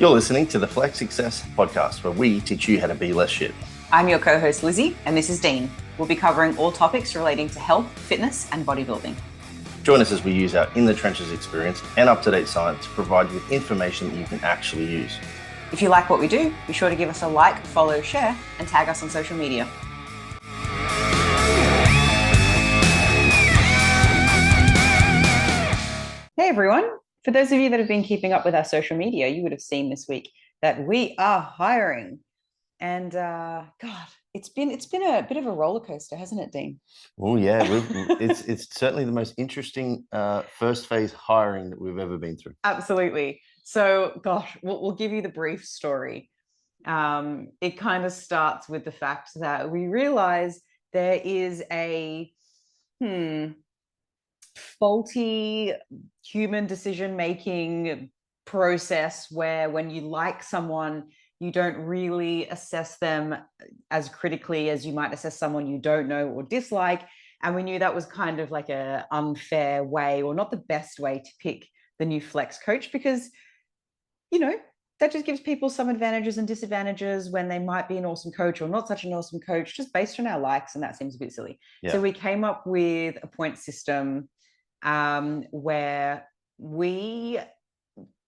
You're listening to the Flex Success podcast, where we teach you how to be less shit. I'm your co-host Lizzy, and this is Dean. We'll be covering all topics relating to health, fitness, and bodybuilding. Join us as we use our in the trenches experience and up-to-date science to provide you with information that you can actually use. If you like what we do, be sure to give us a like, follow, share, and tag us on social media. Hey everyone. For those of you that have been keeping up with our social media, you would have seen this week that we are hiring. And God, it's been a bit of a roller coaster, hasn't it, Dean? Oh yeah, it's certainly the most interesting first phase hiring that we've ever been through. Absolutely. So, gosh, we'll give you the brief story. It kind of starts with the fact that we realize there is a faulty human decision-making process where when you like someone, you don't really assess them as critically as you might assess someone you don't know or dislike. And we knew that was kind of like an unfair way, or not the best way, to pick the new flex coach, because, you know, that just gives people some advantages and disadvantages when they might be an awesome coach or not such an awesome coach, just based on our likes. And that seems a bit silly. Yeah. So we came up with a point system where we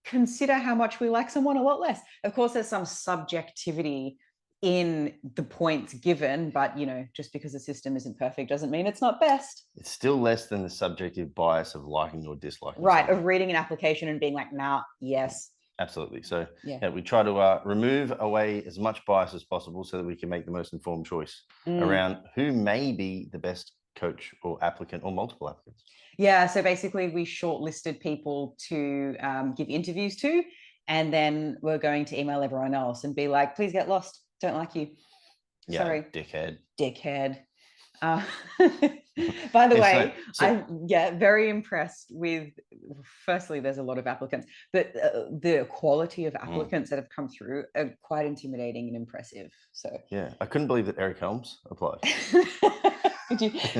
consider how much we like someone a lot less. Of course, there's some subjectivity in the points given, but, you know, just because the system isn't perfect doesn't mean it's not best. It's still less than the subjective bias of liking or disliking. Right, someone. Of reading an application and being like, nah, yes. Absolutely. So yeah, we try to remove away as much bias as possible so that we can make the most informed choice around who may be the best coach or applicant or multiple applicants. Yeah, so basically we shortlisted people to give interviews to, and then we're going to email everyone else and be like, please get lost. Don't like you. Yeah, sorry. Dickhead. By the way, I'm very impressed with, firstly, there's a lot of applicants, but the quality of applicants that have come through are quite intimidating and impressive. So yeah, I couldn't believe that Eric Helms applied.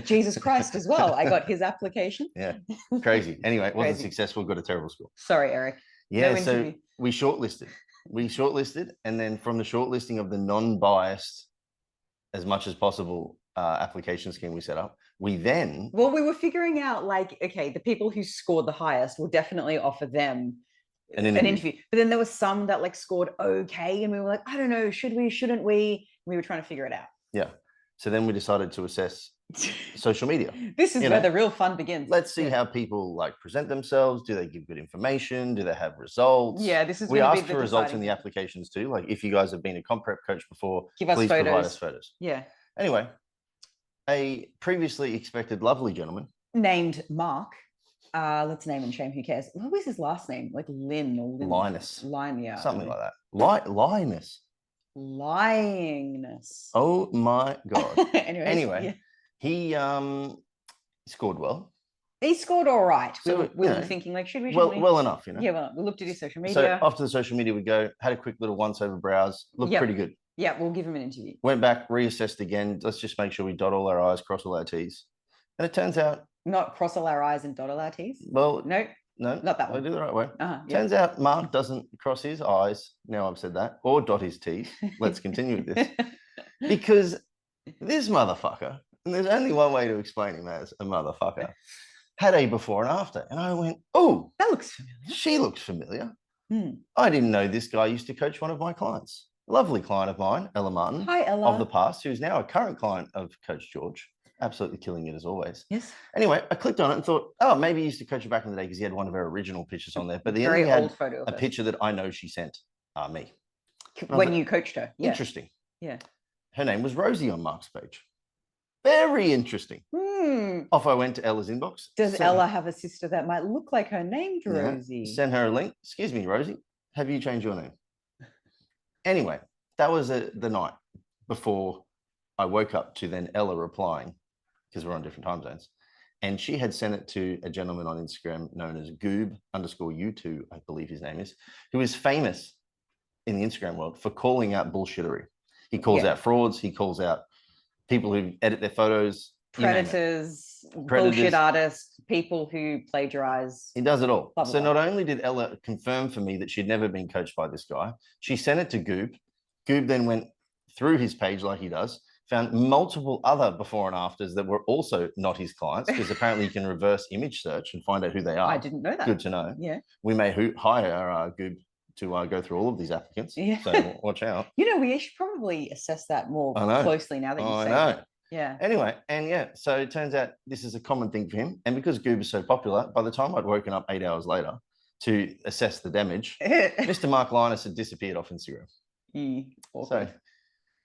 Jesus Christ as well. I got his application. Yeah, crazy. Anyway, it wasn't successful. Got a terrible score. Sorry, Eric. Yeah, no so we shortlisted, and then from the shortlisting of the non-biased, as much as possible, application scheme we set up, we were figuring out, like, okay, the people who scored the highest, will definitely offer them an interview. But then there was some that like scored okay, and we were like, I don't know, should we, shouldn't we? We were trying to figure it out. Yeah. So then we decided to assess social media. This is where the real fun begins. Let's see how people like present themselves. Do they give good information? Do they have results? Yeah, this is. We asked for results in the applications too. Like, if you guys have been a comp prep coach before, please provide us photos. Yeah. Anyway, a previously expected lovely gentleman named Mark. Let's name and shame. Who cares? What was his last name? Like Lynn or Lynn? Linus. Yeah. Something like that. Linus. Lyingness. Oh my God. Anyway, he scored well. He scored all right. So, we were thinking, like, should we? Well enough, you know. Yeah, well, we looked at his social media. So after the social media, we had a quick little once-over browse. Looked pretty good. Yeah, we'll give him an interview. Went back, reassessed again. Let's just make sure we dot all our I's, cross all our T's. And it turns out... Not cross all our I's and dot all our T's? Well... No, not that one. I do the right way. Turns out Mark doesn't cross his I's, now I've said that, or dot his T's. Let's continue with this. Because this motherfucker, and there's only one way to explain him as a motherfucker, had a before and after. And I went, oh, that looks familiar. She looks familiar. I didn't know this guy used to coach one of my clients. A lovely client of mine, Ella Martin. Hi, Ella. Of the past, who's now a current client of Coach George. Absolutely killing it as always. Yes. Anyway, I clicked on it and thought, oh, maybe he used to coach her back in the day because he had one of her original pictures on there. But the end, he had a picture that I know she sent me. When you coached her. Yeah. Interesting. Yeah. Her name was Rosie on Mark's page. Very interesting. Off I went to Ella's inbox. Does Ella have a sister that might look like her named Rosie? Send her a link. Excuse me, Rosie. Have you changed your name? Anyway, that was the night before I woke up to then Ella replying, because we're on different time zones. And she had sent it to a gentleman on Instagram known as Goob_U2, I believe his name is, who is famous in the Instagram world for calling out bullshittery. He calls out frauds. He calls out people who edit their photos predators, Predators. bullshit artists, people who plagiarize. He does it all. Blah, blah, So blah. not only did Ella confirm for me that she'd never been coached by this guy, she sent it to Goob. Goob then went through his page like he does, found multiple other before and afters that were also not his clients, because apparently you can reverse image search and find out who they are. I didn't know that. Good to know. Yeah. We may hire Goob to go through all of these applicants. Yeah. So watch out. You know, we should probably assess that more closely now that you say know. it. Yeah. Anyway, and yeah, so it turns out this is a common thing for him. And because Goob is so popular, by the time I'd woken up 8 hours later to assess the damage, Mr. Mark Linus had disappeared off Instagram. So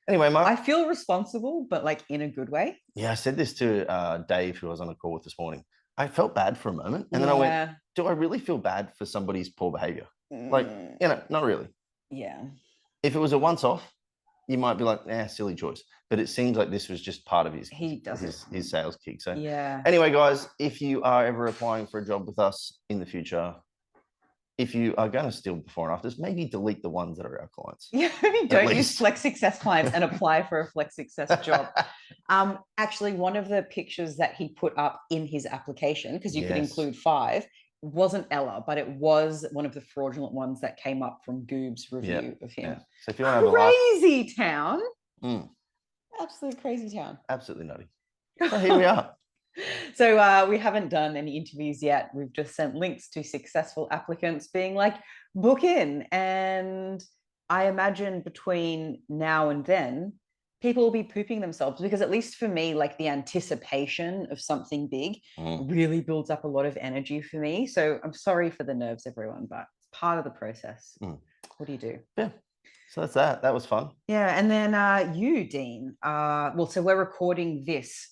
anyway, Mark. I feel responsible, but like in a good way. Yeah, I said this to Dave, who I was on a call with this morning. I felt bad for a moment. And then I went, do I really feel bad for somebody's poor behavior? Like, not really. Yeah. If it was a once-off, you might be like, silly choice. But it seems like this was just part of his sales kick. So yeah. Anyway, guys, if you are ever applying for a job with us in the future, if you are going to steal before and afters, maybe delete the ones that are our clients. Yeah, maybe don't use Flex Success clients and apply for a Flex Success job. Actually, one of the pictures that he put up in his application, because you could include 5, wasn't Ella, but it was one of the fraudulent ones that came up from Goob's review of him. Yeah. So if you want to have crazy town. Absolute crazy town. Absolutely nutty. So here we are. So we haven't done any interviews yet. We've just sent links to successful applicants being like, book in. And I imagine between now and then, people will be pooping themselves, because at least for me, like the anticipation of something big really builds up a lot of energy for me. So I'm sorry for the nerves, everyone, but it's part of the process. What do you do? Yeah. So that's that. That was fun. Yeah. And then you, Dean, so we're recording this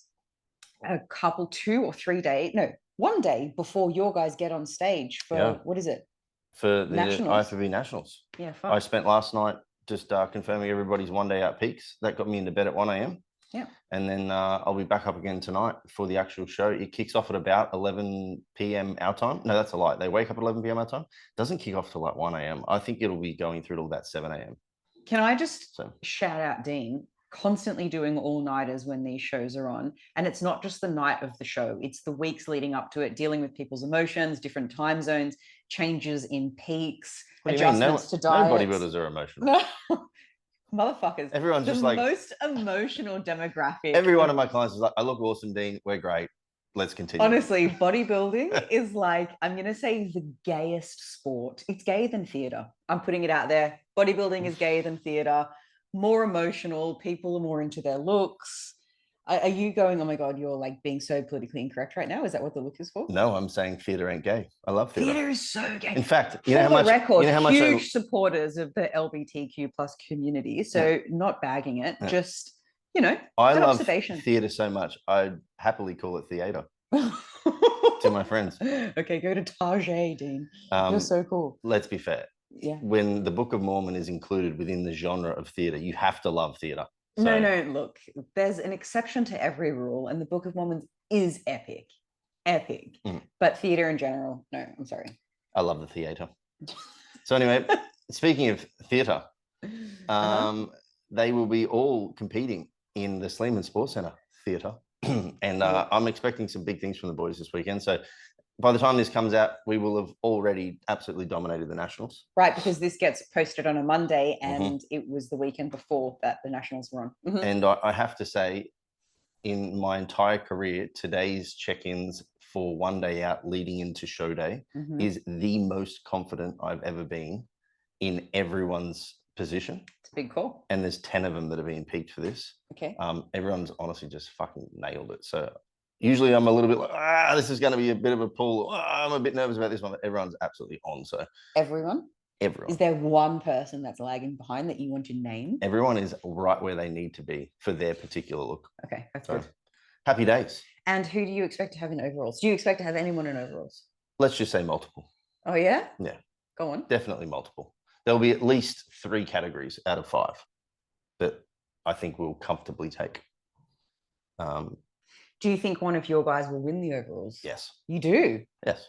a couple, 2 or 3 days, no, 1 day before your guys get on stage for, what is it? For the Nationals. IFBB Nationals. Yeah, fun. I spent last night just confirming everybody's 1 day out peaks. That got me into bed at 1 a.m. Yeah. And then I'll be back up again tonight for the actual show. It kicks off at about 11 p.m. our time. No, that's a lie. They wake up at 11 p.m. our time. Doesn't kick off till like 1 a.m. I think it'll be going through till about 7 a.m. Can I just shout out Dean? Constantly doing all-nighters when these shows are on. And it's not just the night of the show, it's the weeks leading up to it, dealing with people's emotions, different time zones, changes in peaks, adjustments to diets. No bodybuilders are emotional. Motherfuckers. Everyone's just like... the most emotional demographic. Every one of my clients is like, I look awesome, Dean. We're great. Let's continue. Honestly, bodybuilding is like, I'm going to say the gayest sport. It's gayer than theatre. I'm putting it out there. Bodybuilding is gayer than theatre. More emotional, people are more into their looks. Are you going, oh my God, you're like being so politically incorrect right now? Is that what the look is for? No, I'm saying theatre ain't gay. I love theatre. Theatre is so gay. In fact, you know how much huge supporters of the LGBTQ plus community. So not bagging it, just, I love theatre so much. I'd happily call it theatre to my friends. Okay, go to Tajay, Dean. You're so cool. Let's be fair. Yeah. When the Book of Mormon is included within the genre of theatre, you have to love theatre. So... No, look, there's an exception to every rule, and the Book of Mormon is epic. But theatre in general, no, I'm sorry. I love the theatre. So anyway, speaking of theatre, they will be all competing in the Sleeman Sports Centre theatre. And I'm expecting some big things from the boys this weekend. So by the time this comes out, we will have already absolutely dominated the Nationals. Right, because this gets posted on a Monday and it was the weekend before that the Nationals were on. And I have to say, in my entire career, today's check-ins for 1 day out leading into show day is the most confident I've ever been in everyone's position. It's a big call. And there's 10 of them that are being picked for this. Okay. Everyone's honestly just fucking nailed it. So usually I'm a little bit like, this is going to be a bit of a pull. I'm a bit nervous about this one, but everyone's absolutely on. So everyone? Everyone. Is there one person that's lagging behind that you want to name? Everyone is right where they need to be for their particular look. Okay, that's good. Happy days. And who do you expect to have in overalls? Do you expect to have anyone in overalls? Let's just say multiple. Oh, yeah? Yeah. Go on. Definitely multiple. There'll be at least 3 categories out of 5 that I think we'll comfortably take. Do you think one of your guys will win the overalls? Yes. You do? Yes.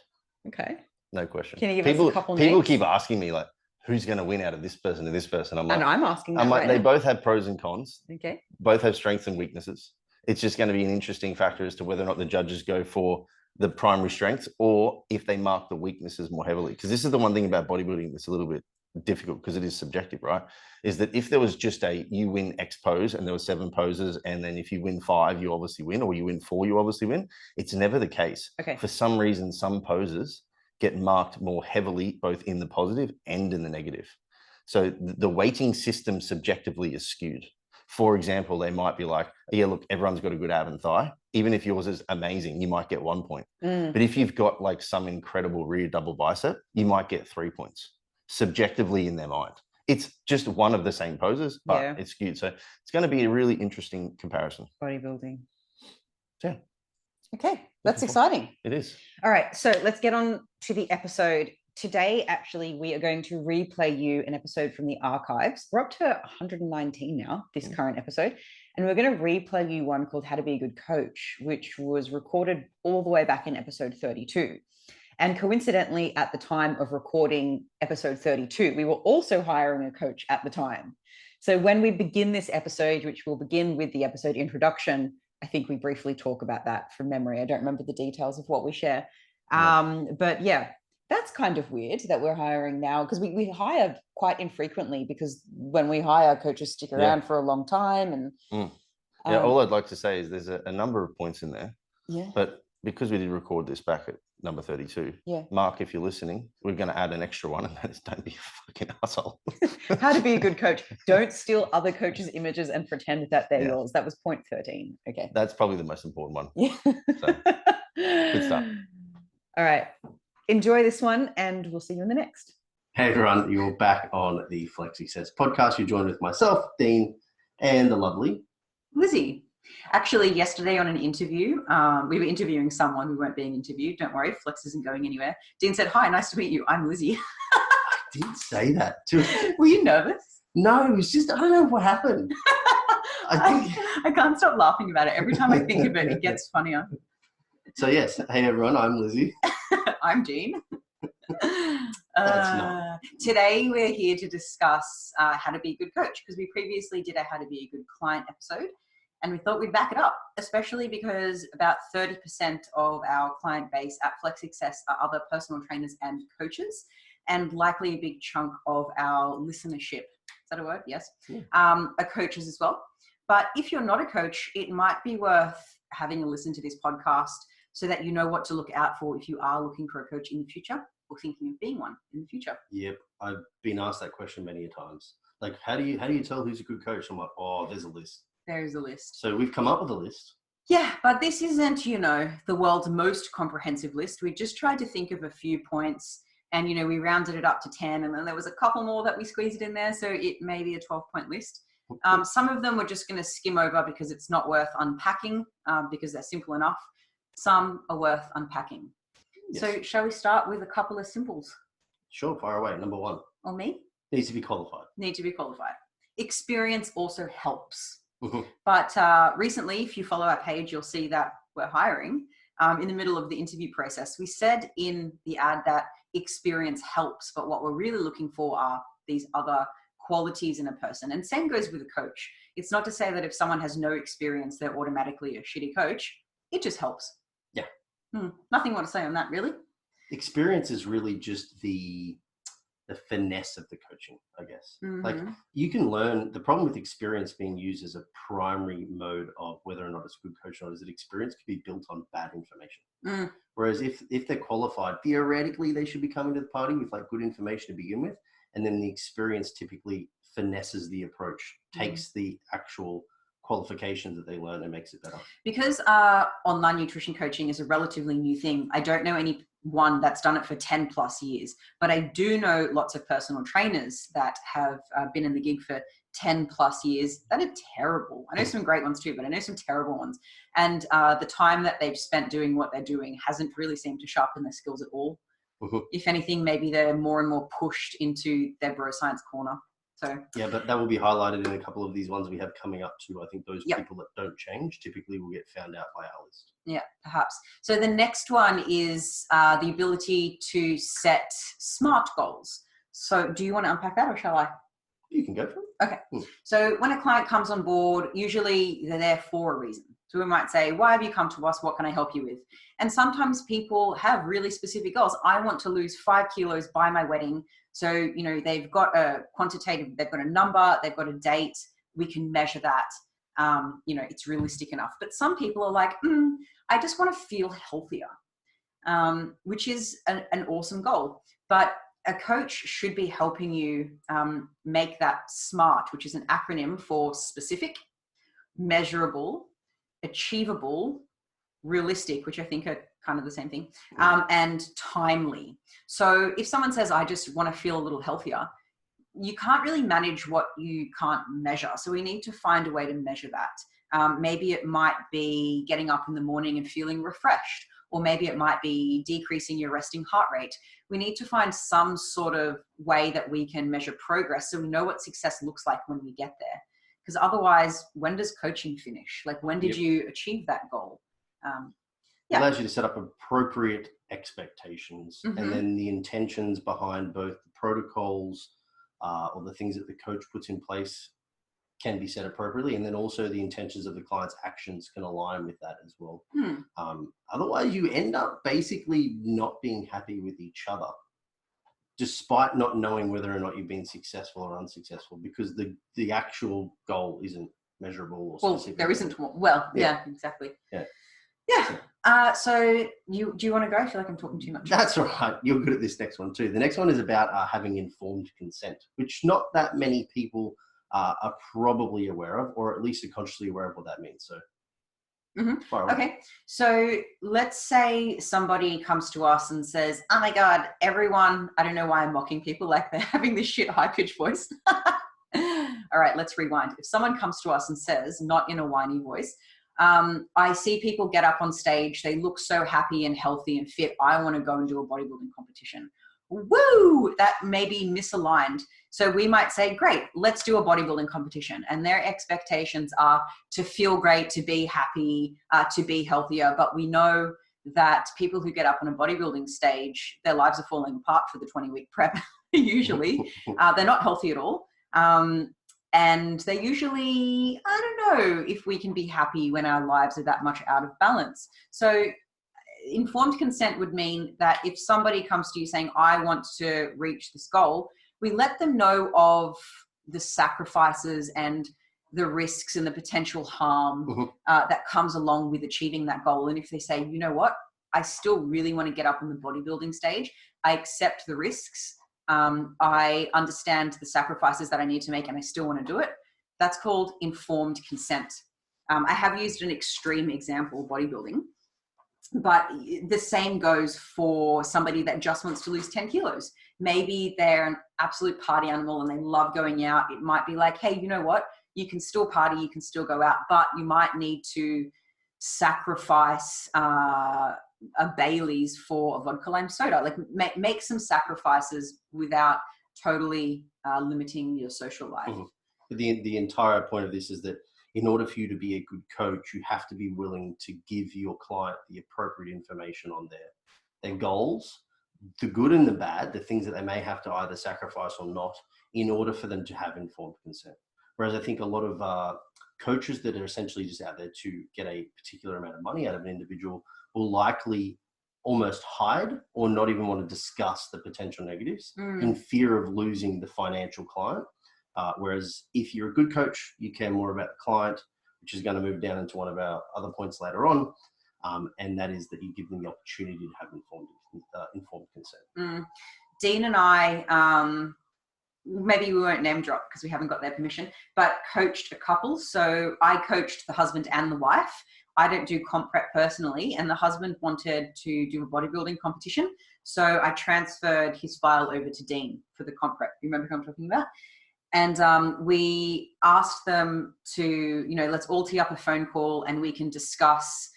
Okay. No question. Can you give us a couple People names? keep asking me, like, who's going to win out of this person and this person? I'm like, and I'm asking that right they now. both have pros and cons. Okay. Both have strengths and weaknesses. It's just going to be an interesting factor as to whether or not the judges go for the primary strengths or if they mark the weaknesses more heavily. Because this is the one thing about bodybuilding that's a little bit difficult because it is subjective, right? Is that if there was just you win X pose and there were 7 poses, and then if you win 5, you obviously win, or you win 4, you obviously win. It's never the case. Okay. For some reason, some poses get marked more heavily, both in the positive and in the negative. So the weighting system subjectively is skewed. For example, they might be like, yeah, look, everyone's got a good ab and thigh. Even if yours is amazing, you might get 1 point. But if you've got like some incredible rear double bicep, you might get 3 points subjectively in their mind. It's just one of the same poses, but it's skewed. So it's going to be a really interesting comparison. Bodybuilding. Yeah. Okay, that's exciting. It is. All right, so let's get on to the episode. Today, actually, we are going to replay you an episode from the archives. We're up to 119 now, this current episode. And we're going to replay you one called How to Be a Good Coach, which was recorded all the way back in episode 32. And coincidentally, at the time of recording episode 32, we were also hiring a coach at the time. So when we begin this episode, which will begin with the episode introduction, I think we briefly talk about that from memory. I don't remember the details of what we share. But yeah, that's kind of weird that we're hiring now, because we hire quite infrequently, because when we hire, coaches stick around for a long time. And all I'd like to say is there's a number of points in there. Yeah. But because we did record this back at number 32, Mark, if you're listening, we're going to add an extra one, and that is don't be a fucking asshole. How to be a good coach. Don't steal other coaches' images and pretend that they're yours. That was point 13. Okay. That's probably the most important one. Yeah. So, good stuff. All right. Enjoy this one, and we'll see you in the next. Hey everyone, you're back on the Flexi Says podcast. You're joined with myself, Dean, and the lovely Lizzy. Actually, yesterday on an interview, we were interviewing someone who weren't being interviewed. Don't worry, Flex isn't going anywhere. Dean said, "Hi, nice to meet you. I'm Lizzy." I did say that too. Were you nervous? No, it was just, I don't know what happened. I can't stop laughing about it. Every time I think of it, it gets funnier. So yes, hey everyone, I'm Lizzy. I'm Dean. That's not. Today we're here to discuss how to be a good coach, because we previously did a how to be a good client episode, and we thought we'd back it up, especially because about 30% of our client base at Flex Success are other personal trainers and coaches, and likely a big chunk of our listenership, is that a word? Yes. Are coaches as well. But if you're not a coach, it might be worth having a listen to this podcast so that you know what to look out for if you are looking for a coach in the future or thinking of being one in the future. Yep, I've been asked that question many a times. Like, how do you tell who's a good coach? I'm like, oh, there's a list. There is a list. So we've come up with a list. Yeah, but this isn't, the world's most comprehensive list. We just tried to think of a few points, and, we rounded it up to 10, and then there was a couple more that we squeezed in there, so it may be a 12-point list. Some of them we're just going to skim over because it's not worth unpacking, because they're simple enough. Some are worth unpacking. Yes. So shall we start with a couple of simples? Sure, fire away. Number 1. Or me? Needs to be qualified. Need to be qualified. Experience also helps. Mm-hmm. But recently, if you follow our page, you'll see that we're hiring. In the middle of the interview process, we said in the ad that experience helps, but what we're really looking for are these other qualities in a person. And same goes with a coach. It's not to say that if someone has no experience, they're automatically a shitty coach. It just helps. Yeah. Nothing more to say on that, really. Experience is really just the finesse of the coaching, I guess. Mm-hmm. Like, you can learn. The problem with experience being used as a primary mode of whether or not it's a good coach or not is that experience could be built on bad information. Whereas if they're qualified, theoretically they should be coming to the party with like good information to begin with, and then the experience typically finesses the approach, takes the actual qualifications that they learn and makes it better. Because online nutrition coaching is a relatively new thing, I don't know anyone that's done it for 10 plus years, but I do know lots of personal trainers that have been in the gig for 10 plus years that are terrible. I know some great ones too, but I know some terrible ones. And the time that they've spent doing what they're doing hasn't really seemed to sharpen their skills at all. Mm-hmm. If anything, maybe they're more and more pushed into their bro science corner. So yeah, but that will be highlighted in a couple of these ones we have coming up too. I think those people that don't change typically will get found out by our list. Yeah, perhaps. So the next one is the ability to set SMART goals. So do you want to unpack that, or shall I? You can go for it. Okay. So when a client comes on board, usually they're there for a reason. So we might say, why have you come to us? What can I help you with? And sometimes people have really specific goals. I want to lose 5 kilos by my wedding. So, you know, they've got a quantitative, they've got a number, they've got a date. We can measure that. You know, it's realistic enough. But some people are like, I just want to feel healthier, which is an awesome goal. But a coach should be helping you make that SMART, which is an acronym for specific, measurable, achievable, realistic, which I think are kind of the same thing, and timely. So if someone says, I just want to feel a little healthier, you can't really manage what you can't measure. So we need to find a way to measure that. Maybe it might be getting up in the morning and feeling refreshed, or maybe it might be decreasing your resting heart rate. We need to find some sort of way that we can measure progress so we know what success looks like when we get there. Because otherwise, when does coaching finish? Like, when did you achieve that goal? It allows you to set up appropriate expectations, and then the intentions behind both the protocols or the things that the coach puts in place can be set appropriately, and then also the intentions of the client's actions can align with that as well. Otherwise, you end up basically not being happy with each other, despite not knowing whether or not you've been successful or unsuccessful, because the actual goal isn't measurable or specific. Well, there isn't one. Well, yeah exactly. So do you want to go? I feel like I'm talking too much. That's all right. You're good at this next one too. The next one is about having informed consent, which not that many people are probably aware of, or at least are consciously aware of what that means. So okay, so let's say somebody comes to us and says, oh my God, everyone, I don't know why I'm mocking people like they're having this shit high-pitched voice. All right, let's rewind. If someone comes to us and says, not in a whiny voice, I see people get up on stage, they look so happy and healthy and fit, I want to go and do a bodybuilding competition. Woo! That may be misaligned. So we might say, great, let's do a bodybuilding competition. And their expectations are to feel great, to be happy, to be healthier. But we know that people who get up on a bodybuilding stage, their lives are falling apart for the 20-week prep, usually. They're not healthy at all. And they usually, I don't know if we can be happy when our lives are that much out of balance. So informed consent would mean that if somebody comes to you saying, I want to reach this goal, we let them know of the sacrifices and the risks and the potential harm that comes along with achieving that goal. And if they say, you know what, I still really want to get up on the bodybuilding stage, I accept the risks, I understand the sacrifices that I need to make, and I still want to do it, that's called informed consent. I have used an extreme example, bodybuilding, but the same goes for somebody that just wants to lose 10 kilos. Maybe they're an absolute party animal and they love going out. It might be like, hey, you know what? You can still party, you can still go out, but you might need to sacrifice a Bailey's for a vodka lime soda. Like make some sacrifices without totally limiting your social life. The entire point of this is that in order for you to be a good coach, you have to be willing to give your client the appropriate information on their goals, the good and the bad, the things that they may have to either sacrifice or not, in order for them to have informed consent. Whereas I think a lot of coaches that are essentially just out there to get a particular amount of money out of an individual will likely almost hide or not even want to discuss the potential negatives in fear of losing the financial client. Whereas if you're a good coach, you care more about the client, which is going to move down into one of our other points later on. And that is that you give them the opportunity to have informed consent. Dean and I, maybe we won't name drop because we haven't got their permission, but coached a couple. So I coached the husband and the wife. I don't do comp prep personally, and the husband wanted to do a bodybuilding competition. So I transferred his file over to Dean for the comp prep. You remember who I'm talking about? And we asked them to, let's all tee up a phone call and we can discuss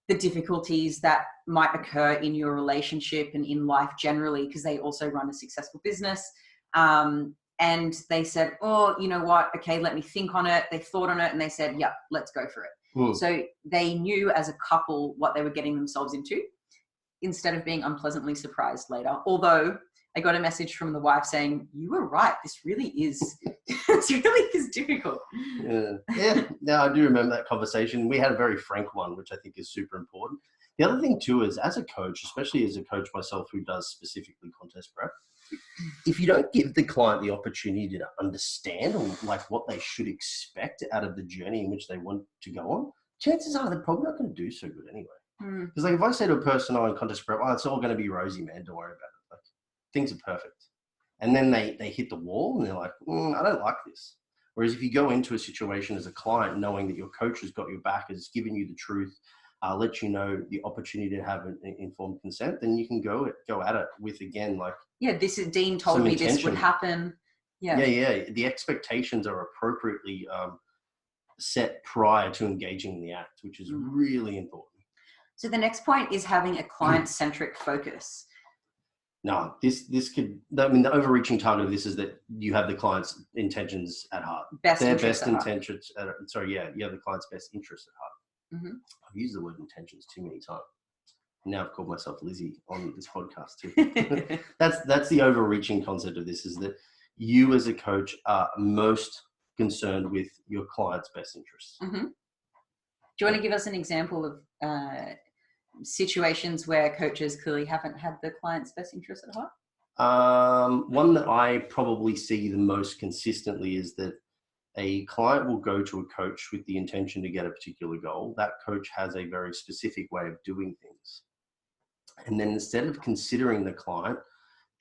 the difficulties that might occur in your relationship and in life generally, because they also run a successful business. And they said, oh, you know what? Okay, let me think on it. They thought on it and they said, yep, let's go for it. So they knew as a couple what they were getting themselves into instead of being unpleasantly surprised later. Although I got a message from the wife saying, "You were right. This really is, this really is difficult." Yeah. No, I do remember that conversation. We had a very frank one, which I think is super important. The other thing too is, as a coach, especially as a coach myself who does specifically contest prep, if you don't give the client the opportunity to understand or like what they should expect out of the journey in which they want to go on, chances are they're probably not going to do so good anyway. Because like if I say to a person on contest prep, "Oh, it's all going to be rosy, man. Don't worry about it. Like, things are perfect." And then they hit the wall and they're like, "I don't like this." Whereas if you go into a situation as a client, knowing that your coach has got your back, has given you the truth, let you know the opportunity to have an informed consent, then you can go at it with, again, like, yeah, this is Dean told me this would happen. Yeah. The expectations are appropriately set prior to engaging in the act, which is really important. So the next point is having a client-centric focus. No, this could, I mean, the overreaching target of this is that you have the client's intentions at heart. Their best intentions. You have the client's best interests at heart. I've used the word intentions too many times. Now I've called myself Lizzy on this podcast too. That's the overreaching concept of this, is that you as a coach are most concerned with your client's best interests. Do you want to give us an example of situations where coaches clearly haven't had the client's best interest at heart? One that I probably see the most consistently is that a client will go to a coach with the intention to get a particular goal. That coach has a very specific way of doing things. And then instead of considering the client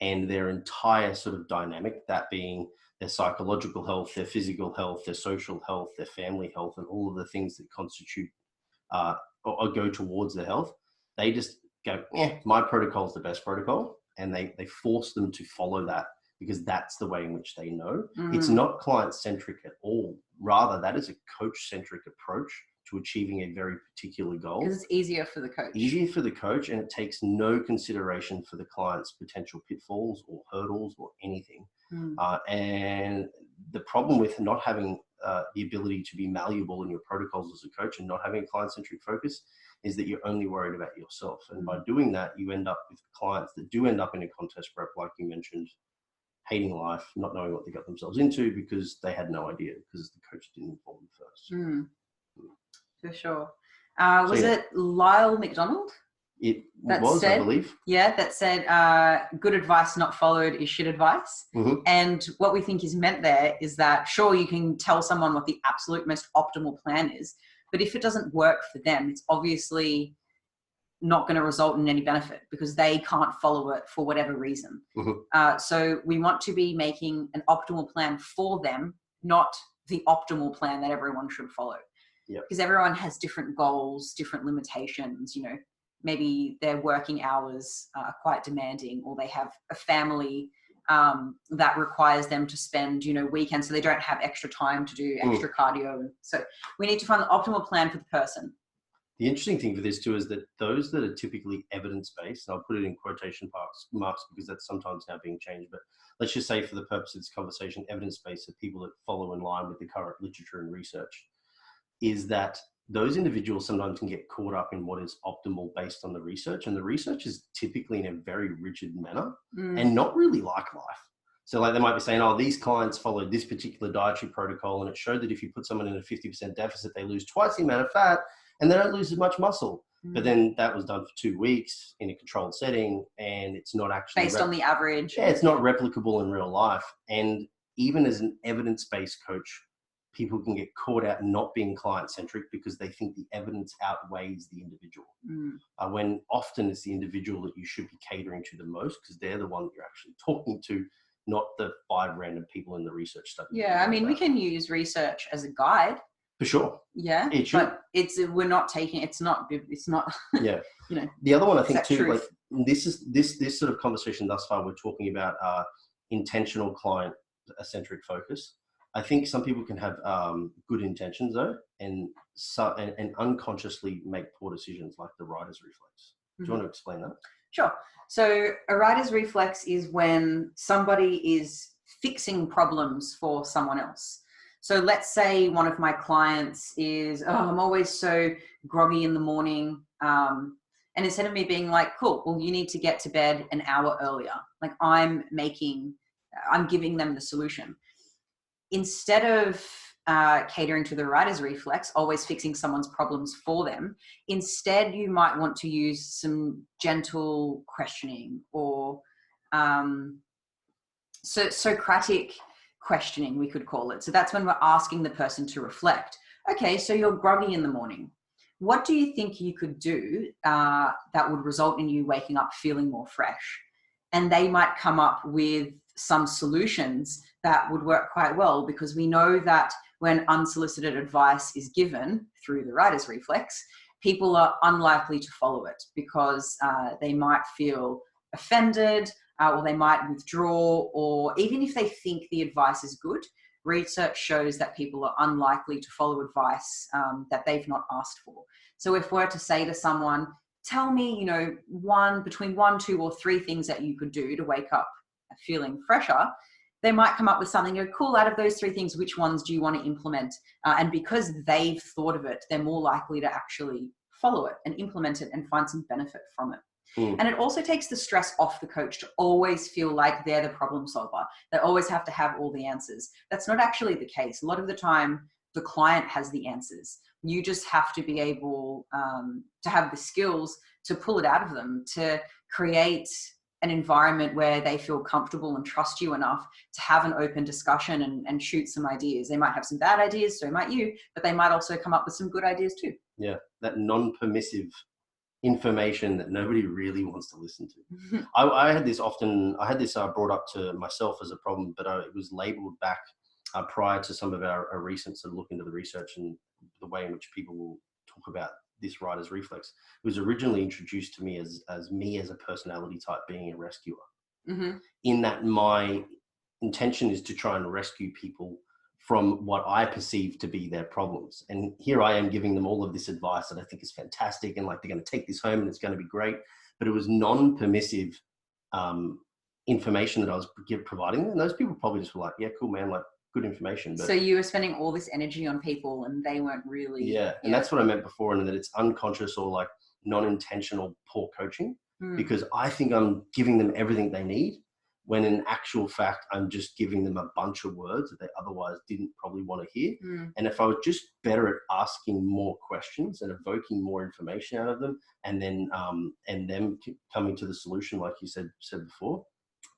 and their entire sort of dynamic, that being their psychological health, their physical health, their social health, their family health, and all of the things that constitute or go towards their health, they just go, my protocol is the best protocol. And they force them to follow that because that's the way in which they know. It's not client-centric at all. Rather, that is a coach-centric approach to achieving a very particular goal. Because it's easier for the coach. Easier for the coach, and it takes no consideration for the client's potential pitfalls or hurdles or anything. And the problem with not having the ability to be malleable in your protocols as a coach and not having a client-centric focus is that you're only worried about yourself. And by doing that, you end up with clients that do end up in a contest prep, like you mentioned, hating life, not knowing what they got themselves into because they had no idea, because the coach didn't inform them first. For sure. Was it Lyle McDonald? It was, I believe. Yeah, that said, good advice not followed is shit advice. And what we think is meant there is that, sure, you can tell someone what the absolute most optimal plan is, but if it doesn't work for them, it's obviously not going to result in any benefit because they can't follow it for whatever reason. So we want to be making an optimal plan for them, not the optimal plan that everyone should follow. Because everyone has different goals, different limitations. You know, maybe their working hours are quite demanding, or they have a family that requires them to spend, weekends, so they don't have extra time to do extra cardio. So we need to find the optimal plan for the person. The interesting thing for this too is that those that are typically evidence-based, and I'll put it in quotation marks because that's sometimes now being changed, but let's just say for the purpose of this conversation, evidence-based are people that follow in line with the current literature and research, is that those individuals sometimes can get caught up in what is optimal based on the research. And the research is typically in a very rigid manner and not really like life. So like they might be saying, oh, these clients followed this particular dietary protocol, and it showed that if you put someone in a 50% deficit, they lose twice the amount of fat and they don't lose as much muscle. But then that was done for 2 weeks in a controlled setting, and it's not actually based on the average. Yeah, it's not replicable in real life. And even as an evidence-based coach, people can get caught out not being client-centric because they think the evidence outweighs the individual. When often it's the individual that you should be catering to the most, because they're the one that you're actually talking to, not the 5 random people in the research study. Yeah, I mean, we can use research as a guide. For sure. Yeah, it should. But we're not taking, it's not. Yeah. The other one I think too, like this sort of conversation thus far, we're talking about intentional client-centric focus. I think some people can have good intentions though, and unconsciously make poor decisions, like the writer's reflex. Do you want to explain that? Sure. So a writer's reflex is when somebody is fixing problems for someone else. So let's say one of my clients is, I'm always so groggy in the morning. And instead of me being like, cool, well, you need to get to bed an hour earlier. Like I'm giving them the solution. Instead of catering to the writer's reflex, always fixing someone's problems for them, instead you might want to use some gentle questioning or Socratic questioning, we could call it. So that's when we're asking the person to reflect. Okay, so you're groggy in the morning. What do you think you could do that would result in you waking up feeling more fresh? And they might come up with some solutions that would work quite well, because we know that when unsolicited advice is given through the writer's reflex, people are unlikely to follow it because they might feel offended, or they might withdraw, or even if they think the advice is good, research shows that people are unlikely to follow advice that they've not asked for. So if we're to say to someone, tell me, between 1, 2, or 3 things that you could do to wake up feeling fresher, they might come up with something, cool, out of those 3 things, which ones do you want to implement? And because they've thought of it, they're more likely to actually follow it and implement it and find some benefit from it. And it also takes the stress off the coach to always feel like they're the problem solver. They always have to have all the answers. That's not actually the case. A lot of the time, the client has the answers. You just have to be able to have the skills to pull it out of them, to create an environment where they feel comfortable and trust you enough to have an open discussion and shoot some ideas. They might have some bad ideas, so might you, but they might also come up with some good ideas too. Yeah, that non-permissive information that nobody really wants to listen to. I had this brought up to myself as a problem, but it was labeled back prior to some of our recent sort of look into the research and the way in which people will talk about this writer's reflex. It was originally introduced to me as me as a personality type being a rescuer. In that my intention is to try and rescue people from what I perceive to be their problems. And here I am giving them all of this advice that I think is fantastic, and like they're going to take this home and it's going to be great. But it was non-permissive information that I was providing them. And those people probably just were like, yeah, cool, man, like good information. But, so you were spending all this energy on people and they weren't really... Yeah, and that's what I meant before, and that it's unconscious or like non-intentional poor coaching, because I think I'm giving them everything they need, when in actual fact, I'm just giving them a bunch of words that they otherwise didn't probably want to hear. And if I was just better at asking more questions and evoking more information out of them, and then and them coming to the solution, like you said before,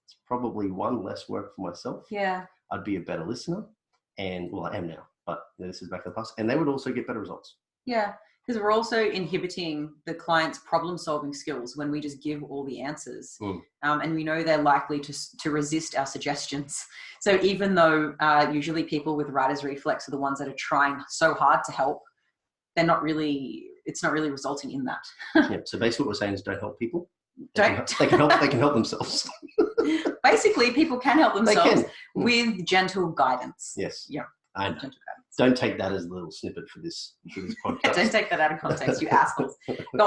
it's probably one less work for myself. Yeah. I'd be a better listener, and well, I am now, but this is back in the past, and they would also get better results. Yeah. Because we're also inhibiting the client's problem-solving skills when we just give all the answers. And we know they're likely to resist our suggestions. So even though usually people with writer's reflex are the ones that are trying so hard to help, it's not really resulting in that. Yeah. So basically what we're saying is don't help people. They can help themselves. Basically, people can help themselves with gentle guidance. Yes. Yeah. I know. Don't take that as a little snippet for this podcast. Don't take that out of context, you assholes. Go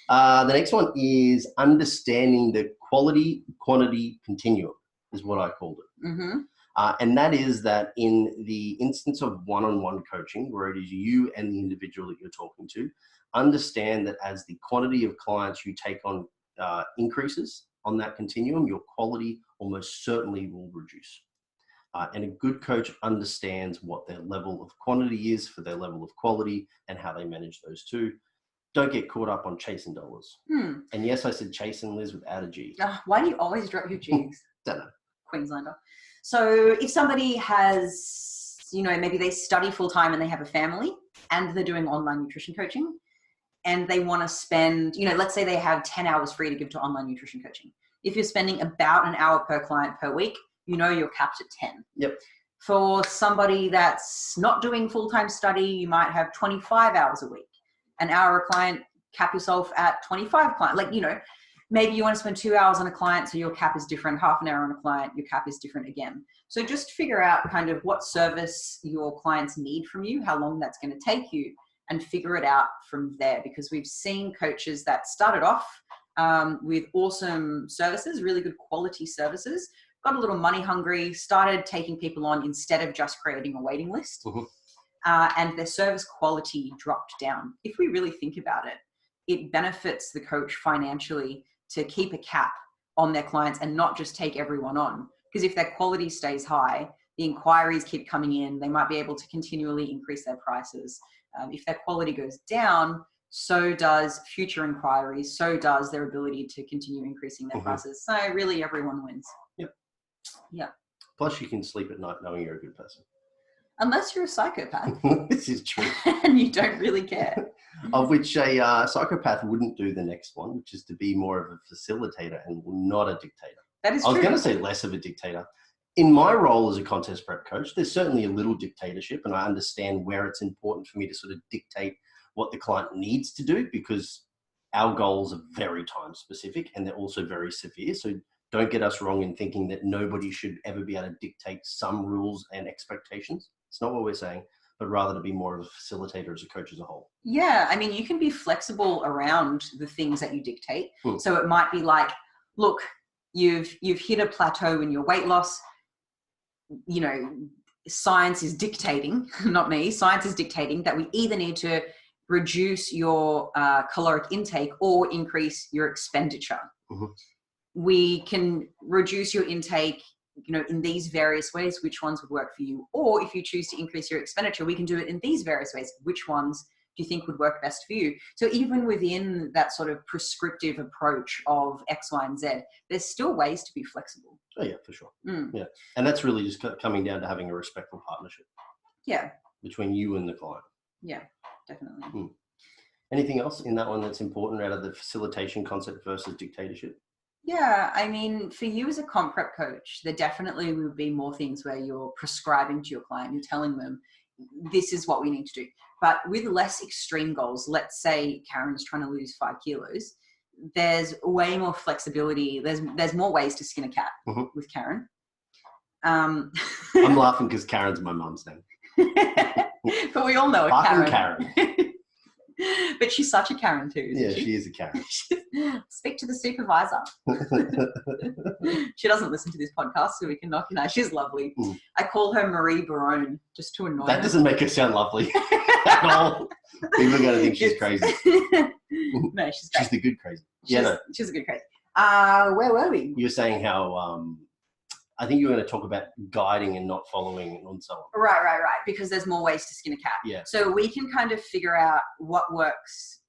on. The next one is understanding the quality-quantity continuum, is what I called it. And that is that in the instance of one-on-one coaching, where it is you and the individual that you're talking to, understand that as the quantity of clients you take on increases on that continuum, your quality almost certainly will reduce. And a good coach understands what their level of quantity is for their level of quality and how they manage those two. Don't get caught up on chasing dollars. And yes, I said chasing, Liz, without a G. Why do you always drop your G's? Don't know. Queenslander. So if somebody has, maybe they study full-time and they have a family and they're doing online nutrition coaching and they want to spend, let's say they have 10 hours free to give to online nutrition coaching. If you're spending about an hour per client per week, you're capped at 10. Yep. For somebody that's not doing full-time study, you might have 25 hours a week. An hour a client, cap yourself at 25 clients. Maybe you want to spend 2 hours on a client, so your cap is different. Half an hour on a client, your cap is different again. So just figure out kind of what service your clients need from you, how long that's going to take you, and figure it out from there. Because we've seen coaches that started off with awesome services, really good quality services, got a little money hungry, started taking people on instead of just creating a waiting list. And their service quality dropped down. If we really think about it, it benefits the coach financially to keep a cap on their clients and not just take everyone on. Because if their quality stays high, the inquiries keep coming in, they might be able to continually increase their prices. If their quality goes down, so does future inquiries, so does their ability to continue increasing their prices. So really everyone wins. Yep. Yeah. Plus you can sleep at night knowing you're a good person. Unless you're a psychopath. This is true. And you don't really care. Of which a psychopath wouldn't do the next one, which is to be more of a facilitator and not a dictator. That is I was true. going to say less of a dictator. In my role as a contest prep coach, there's certainly a little dictatorship, and I understand where it's important for me to sort of dictate what the client needs to do, because our goals are very time specific and they're also very severe. So don't get us wrong in thinking that nobody should ever be able to dictate some rules and expectations. It's not what we're saying, but rather to be more of a facilitator as a coach as a whole. Yeah, I mean, you can be flexible around the things that you dictate. So it might be like, look, you've hit a plateau in your weight loss. You know, science is dictating, not me, science is dictating that we either need to reduce your caloric intake or increase your expenditure. We can reduce your intake, you know, in these various ways. Which ones would work for you? Or if you choose to increase your expenditure, we can do it in these various ways. Which ones do you think would work best for you? So even within that sort of prescriptive approach of X, Y, and Z, there's still ways to be flexible. Oh yeah, for sure. Yeah. And that's really just coming down to having a respectful partnership. Yeah. Between you and the client. Yeah, definitely. Anything else in that one that's important out of the facilitation concept versus dictatorship? Yeah, I mean, for you as a comp prep coach, there definitely would be more things where you're prescribing to your client, you're telling them, this is what we need to do. But with less extreme goals, let's say Karen's trying to lose 5 kilos, there's way more flexibility. There's more ways to skin a cat with Karen. I'm laughing because Karen's my mum's name. But we all know a Karen. But she's such a Karen too, isn't she is a Karen. Speak to the supervisor. She doesn't listen to this podcast, so we can knock her out. She's lovely. I call her Marie Barone just to annoy her. That doesn't make her sound lovely at all. People are going to think she's crazy. No, she's great. She's the good crazy. She's a good crazy. Where were we? You were saying how I think you were going to talk about guiding and not following and so on. Right. Because there's more ways to skin a cat. Yeah. So we can kind of figure out what works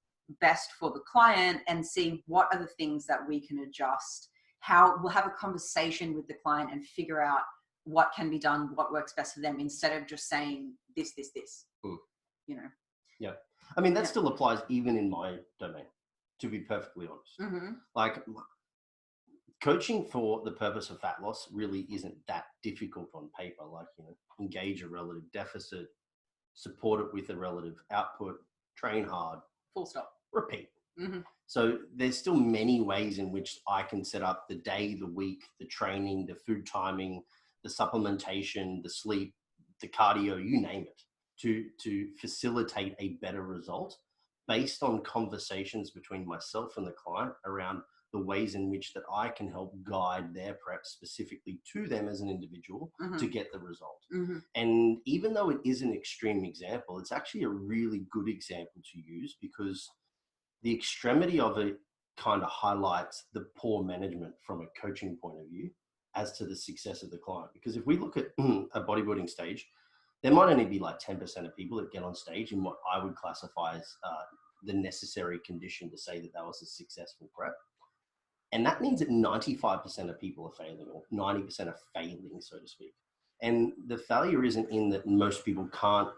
best for the client and see what are the things that we can adjust. How we'll have a conversation with the client and figure out what can be done, what works best for them, instead of just saying this. You know. Yeah. I mean, that still applies even in my domain, to be perfectly honest. Like, coaching for the purpose of fat loss really isn't that difficult on paper. Like, you know, engage a relative deficit, support it with a relative output, train hard, full stop, repeat. So there's still many ways in which I can set up the day, the week, the training, the food timing, the supplementation, the sleep, the cardio, you name it, to facilitate a better result based on conversations between myself and the client around the ways in which that I can help guide their prep specifically to them as an individual to get the result. And even though it is an extreme example, it's actually a really good example to use, because the extremity of it kind of highlights the poor management from a coaching point of view as to the success of the client. Because if we look at a bodybuilding stage, there might only be like 10% of people that get on stage in what I would classify as the necessary condition to say that that was a successful prep. And that means that 95% of people are failing, or 90% are failing, so to speak. And the failure isn't in that most people can't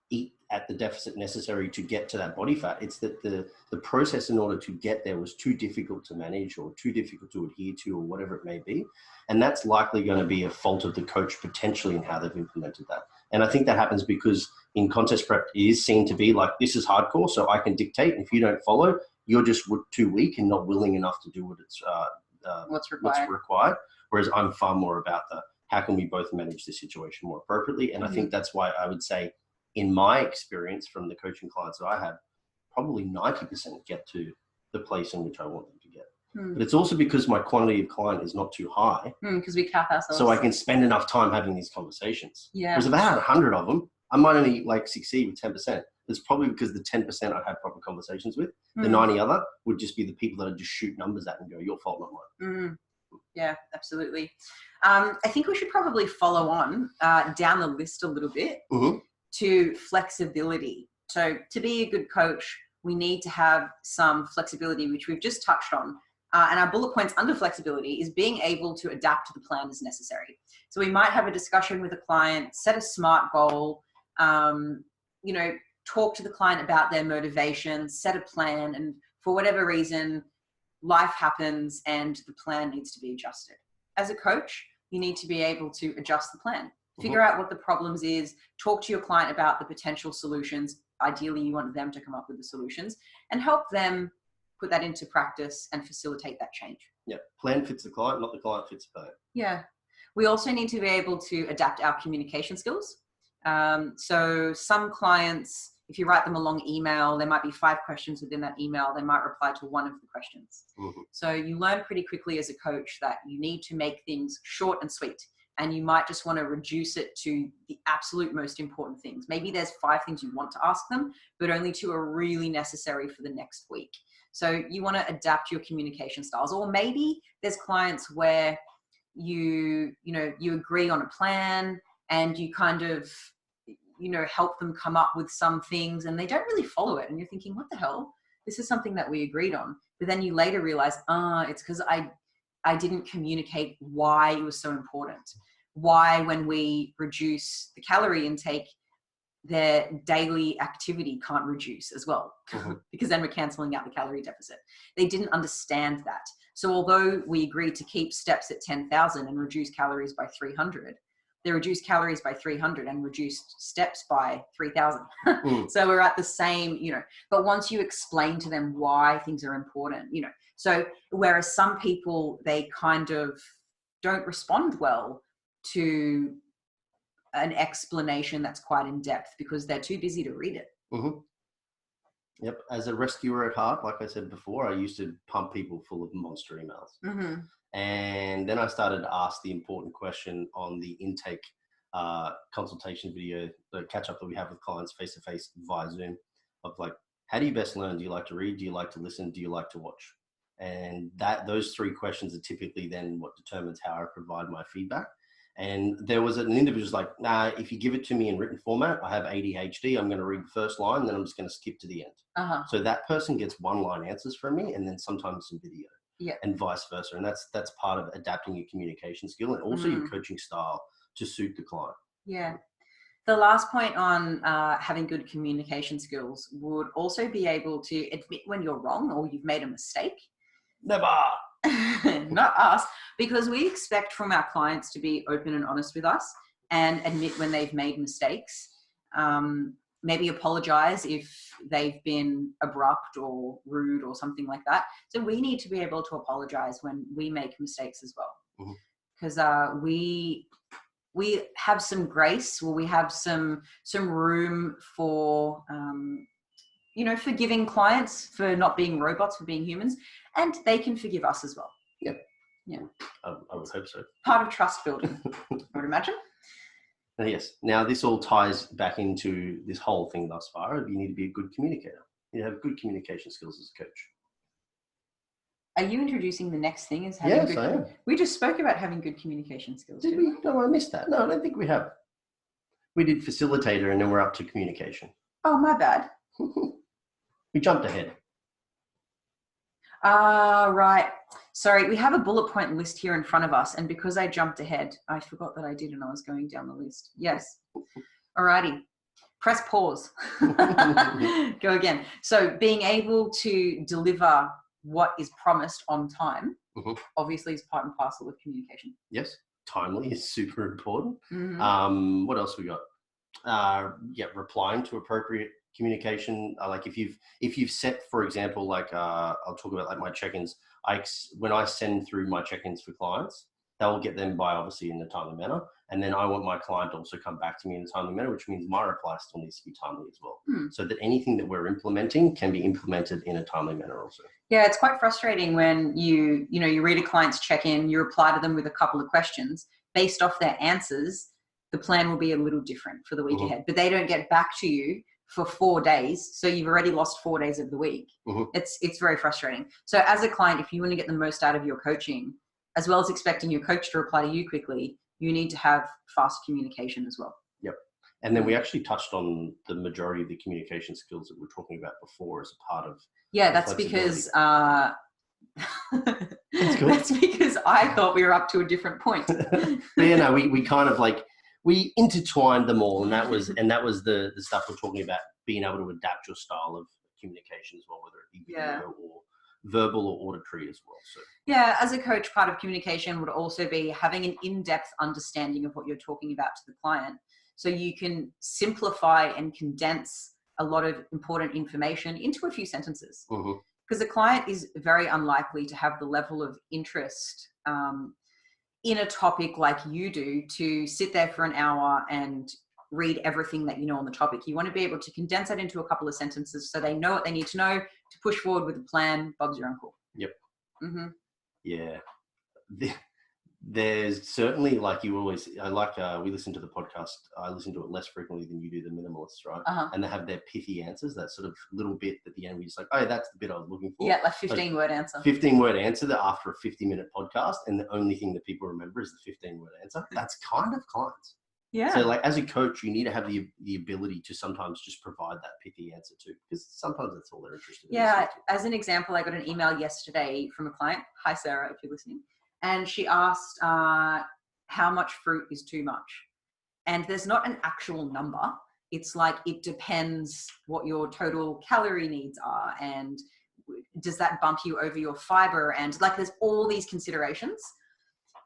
eat at the deficit necessary to get to that body fat. It's that the process in order to get there was too difficult to manage, or too difficult to adhere to, or whatever it may be. And that's likely going to be a fault of the coach potentially in how they've implemented that. And I think that happens because in contest prep, it is seen to be like, this is hardcore, so I can dictate. And if you don't follow, you're just too weak and not willing enough to do what it's what's required. Whereas I'm far more about how can we both manage the situation more appropriately. And I think that's why I would say, in my experience from the coaching clients that I had, probably 90% get to the place in which I want them to get. But it's also because my quantity of client is not too high. Because we cap ourselves. So I can spend enough time having these conversations. Yeah. Whereas if I had 100 of them, I might only succeed with 10%. It's probably because the 10% I had proper conversations with, the 90 other would just be the people that I just shoot numbers at and go, your fault, not mine. Yeah, absolutely. I think we should probably follow on down the list a little bit to flexibility. So to be a good coach, we need to have some flexibility, which we've just touched on. And our bullet points under flexibility is being able to adapt to the plan as necessary. So we might have a discussion with a client, set a SMART goal, talk to the client about their motivations, set a plan, and for whatever reason, life happens and the plan needs to be adjusted. As a coach, you need to be able to adjust the plan, figure out what the problems is, talk to your client about the potential solutions. Ideally, you want them to come up with the solutions and help them put that into practice and facilitate that change. Yeah, plan fits the client, not the client fits the plan. Yeah. We also need to be able to adapt our communication skills. So some clients, if you write them a long email, there might be 5 questions within that email. They might reply to one of the questions. So you learn pretty quickly as a coach that you need to make things short and sweet. And you might just want to reduce it to the absolute most important things. Maybe there's 5 things you want to ask them, but only 2 are really necessary for the next week. So you want to adapt your communication styles. Or maybe there's clients where you agree on a plan and you kind of, help them come up with some things and they don't really follow it. And you're thinking, what the hell? This is something that we agreed on. But then you later realize, it's because I didn't communicate why it was so important. Why, when we reduce the calorie intake, their daily activity can't reduce as well, because then we're canceling out the calorie deficit. They didn't understand that. So although we agreed to keep steps at 10,000 and reduce calories by 300, they reduced calories by 300 and reduced steps by 3,000. So we're at the same, but once you explain to them why things are important, so whereas some people, they kind of don't respond well to an explanation that's quite in depth because they're too busy to read it. Yep. As a rescuer at heart, like I said before, I used to pump people full of monster emails. And then I started to ask the important question on the intake consultation video, the catch up that we have with clients face to face via Zoom, of like, how do you best learn? Do you like to read? Do you like to listen? Do you like to watch? And those 3 questions are typically then what determines how I provide my feedback. And there was an individual who's like, nah, if you give it to me in written format, I have ADHD. I'm going to read the first line, then I'm just going to skip to the end. So that person gets 1-line answers from me, and then sometimes some video, and vice versa. And that's part of adapting your communication skill and also your coaching style to suit the client. Yeah. The last point on having good communication skills would also be able to admit when you're wrong or you've made a mistake. Never. Not us, because we expect from our clients to be open and honest with us and admit when they've made mistakes. Maybe apologize if they've been abrupt or rude or something like that. So we need to be able to apologize when we make mistakes as well, because we have some grace, or we have some room for forgiving clients for not being robots, for being humans, and they can forgive us as well. Yeah. I would hope so. Part of trust building, I would imagine. Yes. Now, this all ties back into this whole thing thus far. You need to be a good communicator. You have good communication skills as a coach. Are you introducing the next thing as having Yes, I am. We just spoke about having good communication skills. Did we? No, I missed that. No, I don't think we have. We did facilitator and then we're up to communication. Oh, my bad. We jumped ahead. Right. Sorry, we have a bullet point list here in front of us, and because I jumped ahead, I forgot that I did and I was going down the list. Yes. Alrighty. Press pause. Go again. So being able to deliver what is promised on time, obviously is part and parcel of communication. Yes. Timely is super important. What else we got? Replying to appropriate communication. Like if you've set, for example, like I'll talk about like my check-ins. When I send through my check-ins for clients, that will get them by obviously in a timely manner. And then I want my client to also come back to me in a timely manner, which means my reply still needs to be timely as well. So that anything that we're implementing can be implemented in a timely manner also. Yeah, it's quite frustrating when you read a client's check-in, you reply to them with a couple of questions. Based off their answers, the plan will be a little different for the week ahead. But they don't get back to you for 4 days. So you've already lost 4 days of the week. Mhm. It's very frustrating. So as a client, if you want to get the most out of your coaching, as well as expecting your coach to reply to you quickly, you need to have fast communication as well. Yep. And then we actually touched on the majority of the communication skills that we we're talking about before as a part of. Yeah, that's because That's good. that's because I thought we were up to a different point. But yeah, no, we kind of like, we intertwined them all, and that was the stuff we're talking about, being able to adapt your style of communication as well, whether it be video or verbal or auditory as well. So yeah, as a coach, part of communication would also be having an in-depth understanding of what you're talking about to the client, so you can simplify and condense a lot of important information into a few sentences. Because the client is very unlikely to have the level of interest in a topic like you do to sit there for an hour and read everything that you know on the topic. You want to be able to condense that into a couple of sentences so they know what they need to know to push forward with a plan. Bob's your uncle. Yep. Mm-hmm. Yeah. There's certainly, like you always, we listen to the podcast, I listen to it less frequently than you do, the minimalists, right? And they have their pithy answers, that sort of little bit at the end where you're just like, oh, that's the bit I was looking for. Yeah, like 15-word answer. 15-word answer that after a 50-minute podcast, and the only thing that people remember is the 15-word answer. That's kind of clients. Yeah. So like as a coach, you need to have the ability to sometimes just provide that pithy answer too, because sometimes that's all they're interested in. Yeah. As an example, I got an email yesterday from a client. Hi, Sarah, if you're listening. And she asked how much fruit is too much. And there's not an actual number. It's like, it depends what your total calorie needs are. And does that bump you over your fiber? And like, there's all these considerations.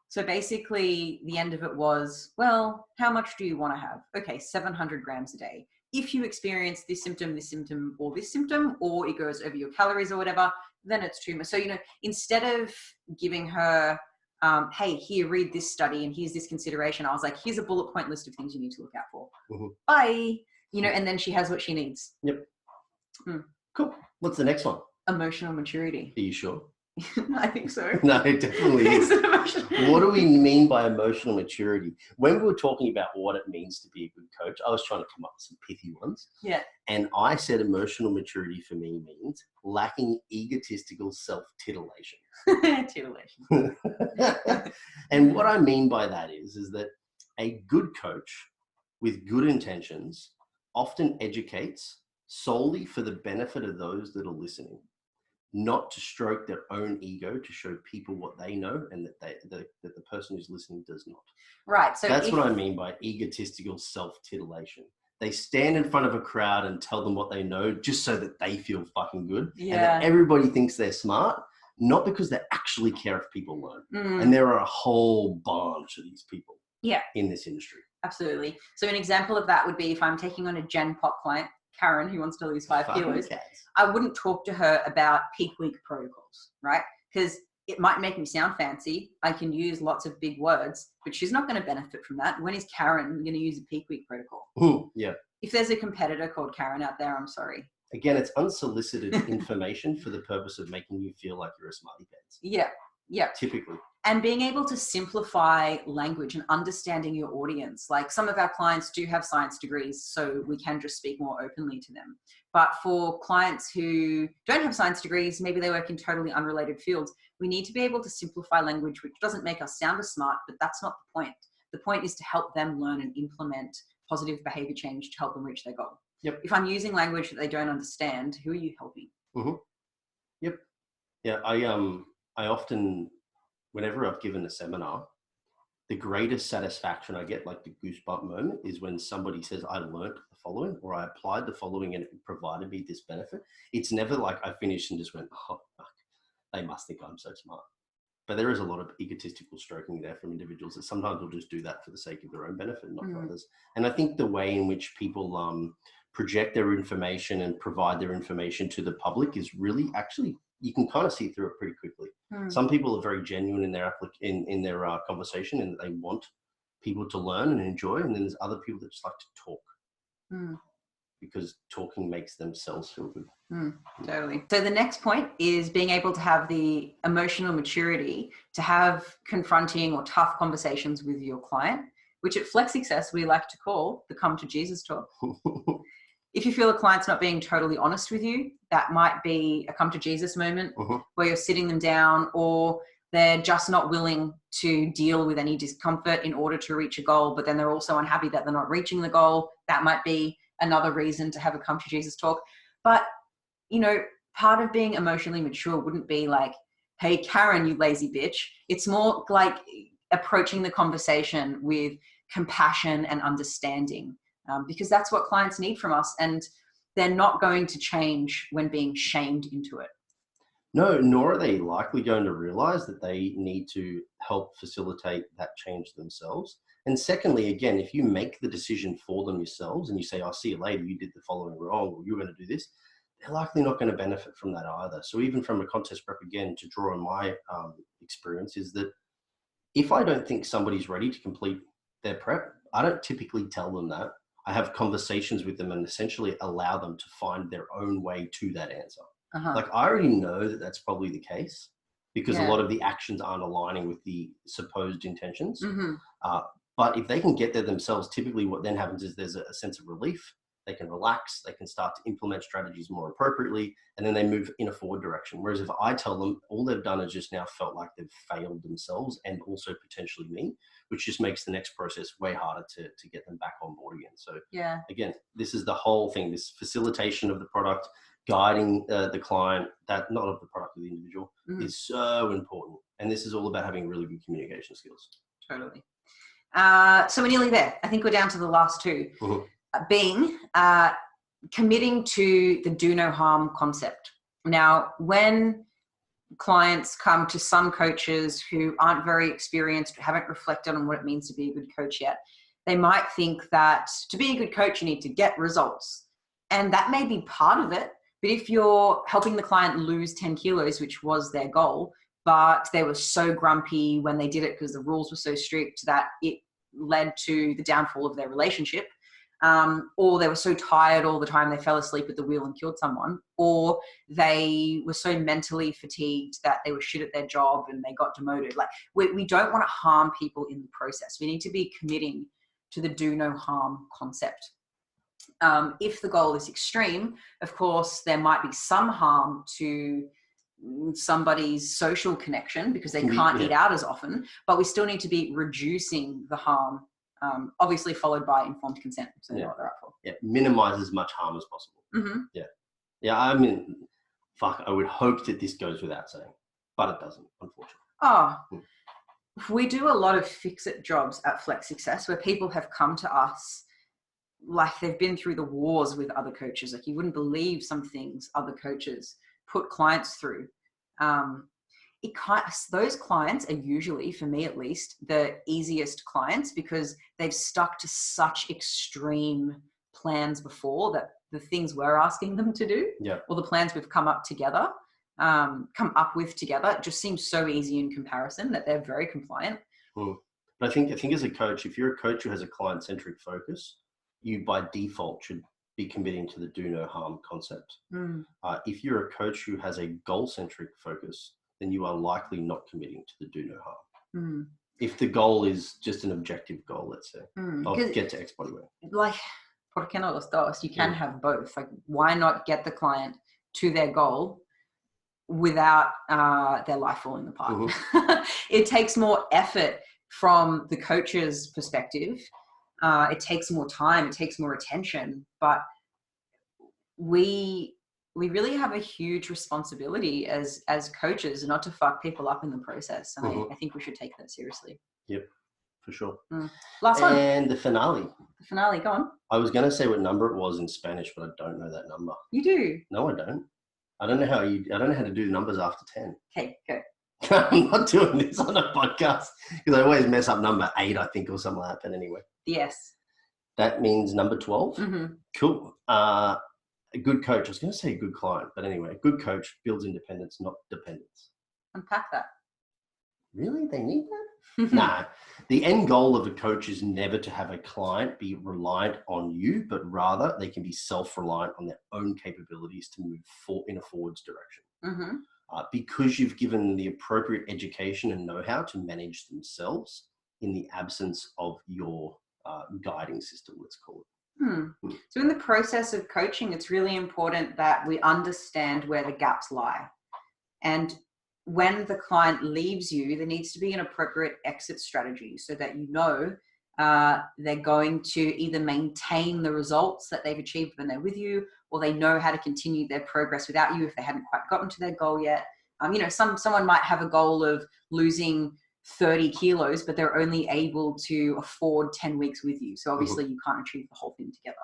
So basically the end of it was, well, how much do you want to have? Okay, 700 grams a day. If you experience this symptom, or this symptom, or it goes over your calories or whatever, then it's too much. So, instead of giving her, hey, here, read this study and here's this consideration, I was like, here's a bullet point list of things you need to look out for. Bye. And then she has what she needs. Yep. Cool. What's the next one? Emotional maturity. Are you sure? I think so. No, it definitely is. What do we mean by emotional maturity? When we were talking about what it means to be a good coach, I was trying to come up with some pithy ones. Yeah. And I said emotional maturity for me means lacking egotistical self-titillation. Titillation. And what I mean by that is that a good coach with good intentions often educates solely for the benefit of those that are listening, not to stroke their own ego to show people what they know and that the person who's listening does not. Right. So that's what I mean by egotistical self-titillation. They stand in front of a crowd and tell them what they know just so that they feel fucking good. Yeah. And that everybody thinks they're smart, not because they actually care if people learn. And there are a whole bunch of these people in this industry. Absolutely. So an example of that would be if I'm taking on a Gen Pop client, Karen, who wants to lose 5 kilos, I wouldn't talk to her about peak week protocols, right? Because it might make me sound fancy. I can use lots of big words, but she's not going to benefit from that. When is Karen going to use a peak week protocol? Yeah. If there's a competitor called Karen out there, I'm sorry. Again, it's unsolicited information for the purpose of making you feel like you're a smarty pants. Yeah. Yeah. Typically. And being able to simplify language and understanding your audience. Like some of our clients do have science degrees, so we can just speak more openly to them. But for clients who don't have science degrees, maybe they work in totally unrelated fields, we need to be able to simplify language, which doesn't make us sound as smart, but that's not the point. The point is to help them learn and implement positive behavior change to help them reach their goal. Yep. If I'm using language that they don't understand, who are you helping? Yep. Yeah, I often, whenever I've given a seminar, the greatest satisfaction I get, like the goosebump moment, is when somebody says, I learned the following, or I applied the following and it provided me this benefit. It's never like I finished and just went, oh, fuck, they must think I'm so smart. But there is a lot of egotistical stroking there from individuals that sometimes will just do that for the sake of their own benefit, not for others. And I think the way in which people project their information and provide their information to the public is really actually, you can kind of see through it pretty quickly. Some people are very genuine in their in their conversation, and they want people to learn and enjoy. And then there's other people that just like to talk because talking makes themselves feel good. Totally. So the next point is being able to have the emotional maturity to have confronting or tough conversations with your client, which at Flex Success we like to call the come to Jesus talk. if you feel a client's not being totally honest with you, that might be a come to Jesus moment where you're sitting them down, or they're just not willing to deal with any discomfort in order to reach a goal, but then they're also unhappy that they're not reaching the goal. That might be another reason to have a come to Jesus talk. But, you know, part of being emotionally mature wouldn't be like, hey, Karen, you lazy bitch. It's more like approaching the conversation with compassion and understanding, because that's what clients need from us. And they're not going to change when being shamed into it. No, nor are they likely going to realize that they need to help facilitate that change themselves. And secondly, again, if you make the decision for them yourselves and you say, I'll see you later, you did the following wrong, or you're going to do this, they're likely not going to benefit from that either. So even from a contest prep, again, to draw on my experience, is that if I don't think somebody's ready to complete their prep, I don't typically tell them that. I have conversations with them and essentially allow them to find their own way to that answer. Like, I already know that that's probably the case because a lot of the actions aren't aligning with the supposed intentions. But if they can get there themselves, typically what then happens is there's a sense of relief. They can relax, they can start to implement strategies more appropriately, and then they move in a forward direction. Whereas if I tell them, all they've done is just now felt like they've failed themselves and also potentially me, which just makes the next process way harder to get them back on board again. So again, this is the whole thing, this facilitation of the product, guiding the client, that not of the product of the individual, is so important. And this is all about having really good communication skills. Totally. So we're nearly there. I think we're down to the last two. Being committing to the do no harm concept. Now, when clients come to some coaches who aren't very experienced, haven't reflected on what it means to be a good coach yet, they might think that to be a good coach, you need to get results. And that may be part of it. But if you're helping the client lose 10 kilos, which was their goal, but they were so grumpy when they did it because the rules were so strict that it led to the downfall of their relationship, or they were so tired all the time they fell asleep at the wheel and killed someone, or they were so mentally fatigued that they were shit at their job and they got demoted. Like, we don't want to harm people in the process. We need to be committing to the do no harm concept. If the goal is extreme, of course, there might be some harm to somebody's social connection because they can't eat out as often, but we still need to be reducing the harm, obviously followed by informed consent. So they know what they're up for. Minimize as much harm as possible. I mean, I would hope that this goes without saying, but it doesn't, unfortunately. We do a lot of fix-it jobs at Flex Success where people have come to us like they've been through the wars with other coaches. Like, you wouldn't believe some things other coaches put clients through. Those clients are usually, for me at least, the easiest clients because they've stuck to such extreme plans before that the things we're asking them to do, or the plans we've come up with together, just seems so easy in comparison that they're very compliant. But I think as a coach, if you're a coach who has a client-centric focus, you by default should be committing to the do no harm concept. If you're a coach who has a goal-centric focus, then you are likely not committing to the do no harm. If the goal is just an objective goal, let's say, I'll get to X body weight. Like, ¿por qué no los dos? You can have both. Like, why not get the client to their goal without their life falling apart? It takes more effort from the coach's perspective. It takes more time, it takes more attention, but we really have a huge responsibility as coaches not to fuck people up in the process. And I think we should take that seriously. Yep, for sure. Last one. And the finale. The finale, go on. I was going to say what number it was in Spanish, but I don't know that number. You do? No, I don't. I don't know how to do numbers after 10. Okay, go. I'm not doing this on a podcast because I always mess up number 8, I think, or something like that. But anyway. Yes. That means number 12. Cool. A good coach. I was going to say a good client, but anyway, a good coach builds independence, not dependence. Unpack that. Really? They need that? Nah. The end goal of a coach is never to have a client be reliant on you, but rather they can be self-reliant on their own capabilities to move in a forwards direction. Because you've given them the appropriate education and know-how to manage themselves in the absence of your guiding system, let's call it. So in the process of coaching, it's really important that we understand where the gaps lie. And when the client leaves you, there needs to be an appropriate exit strategy so that you know they're going to either maintain the results that they've achieved when they're with you, or they know how to continue their progress without you if they hadn't quite gotten to their goal yet. Someone might have a goal of losing 30 kilos, but they're only able to afford 10 weeks with you. So obviously you can't achieve the whole thing together.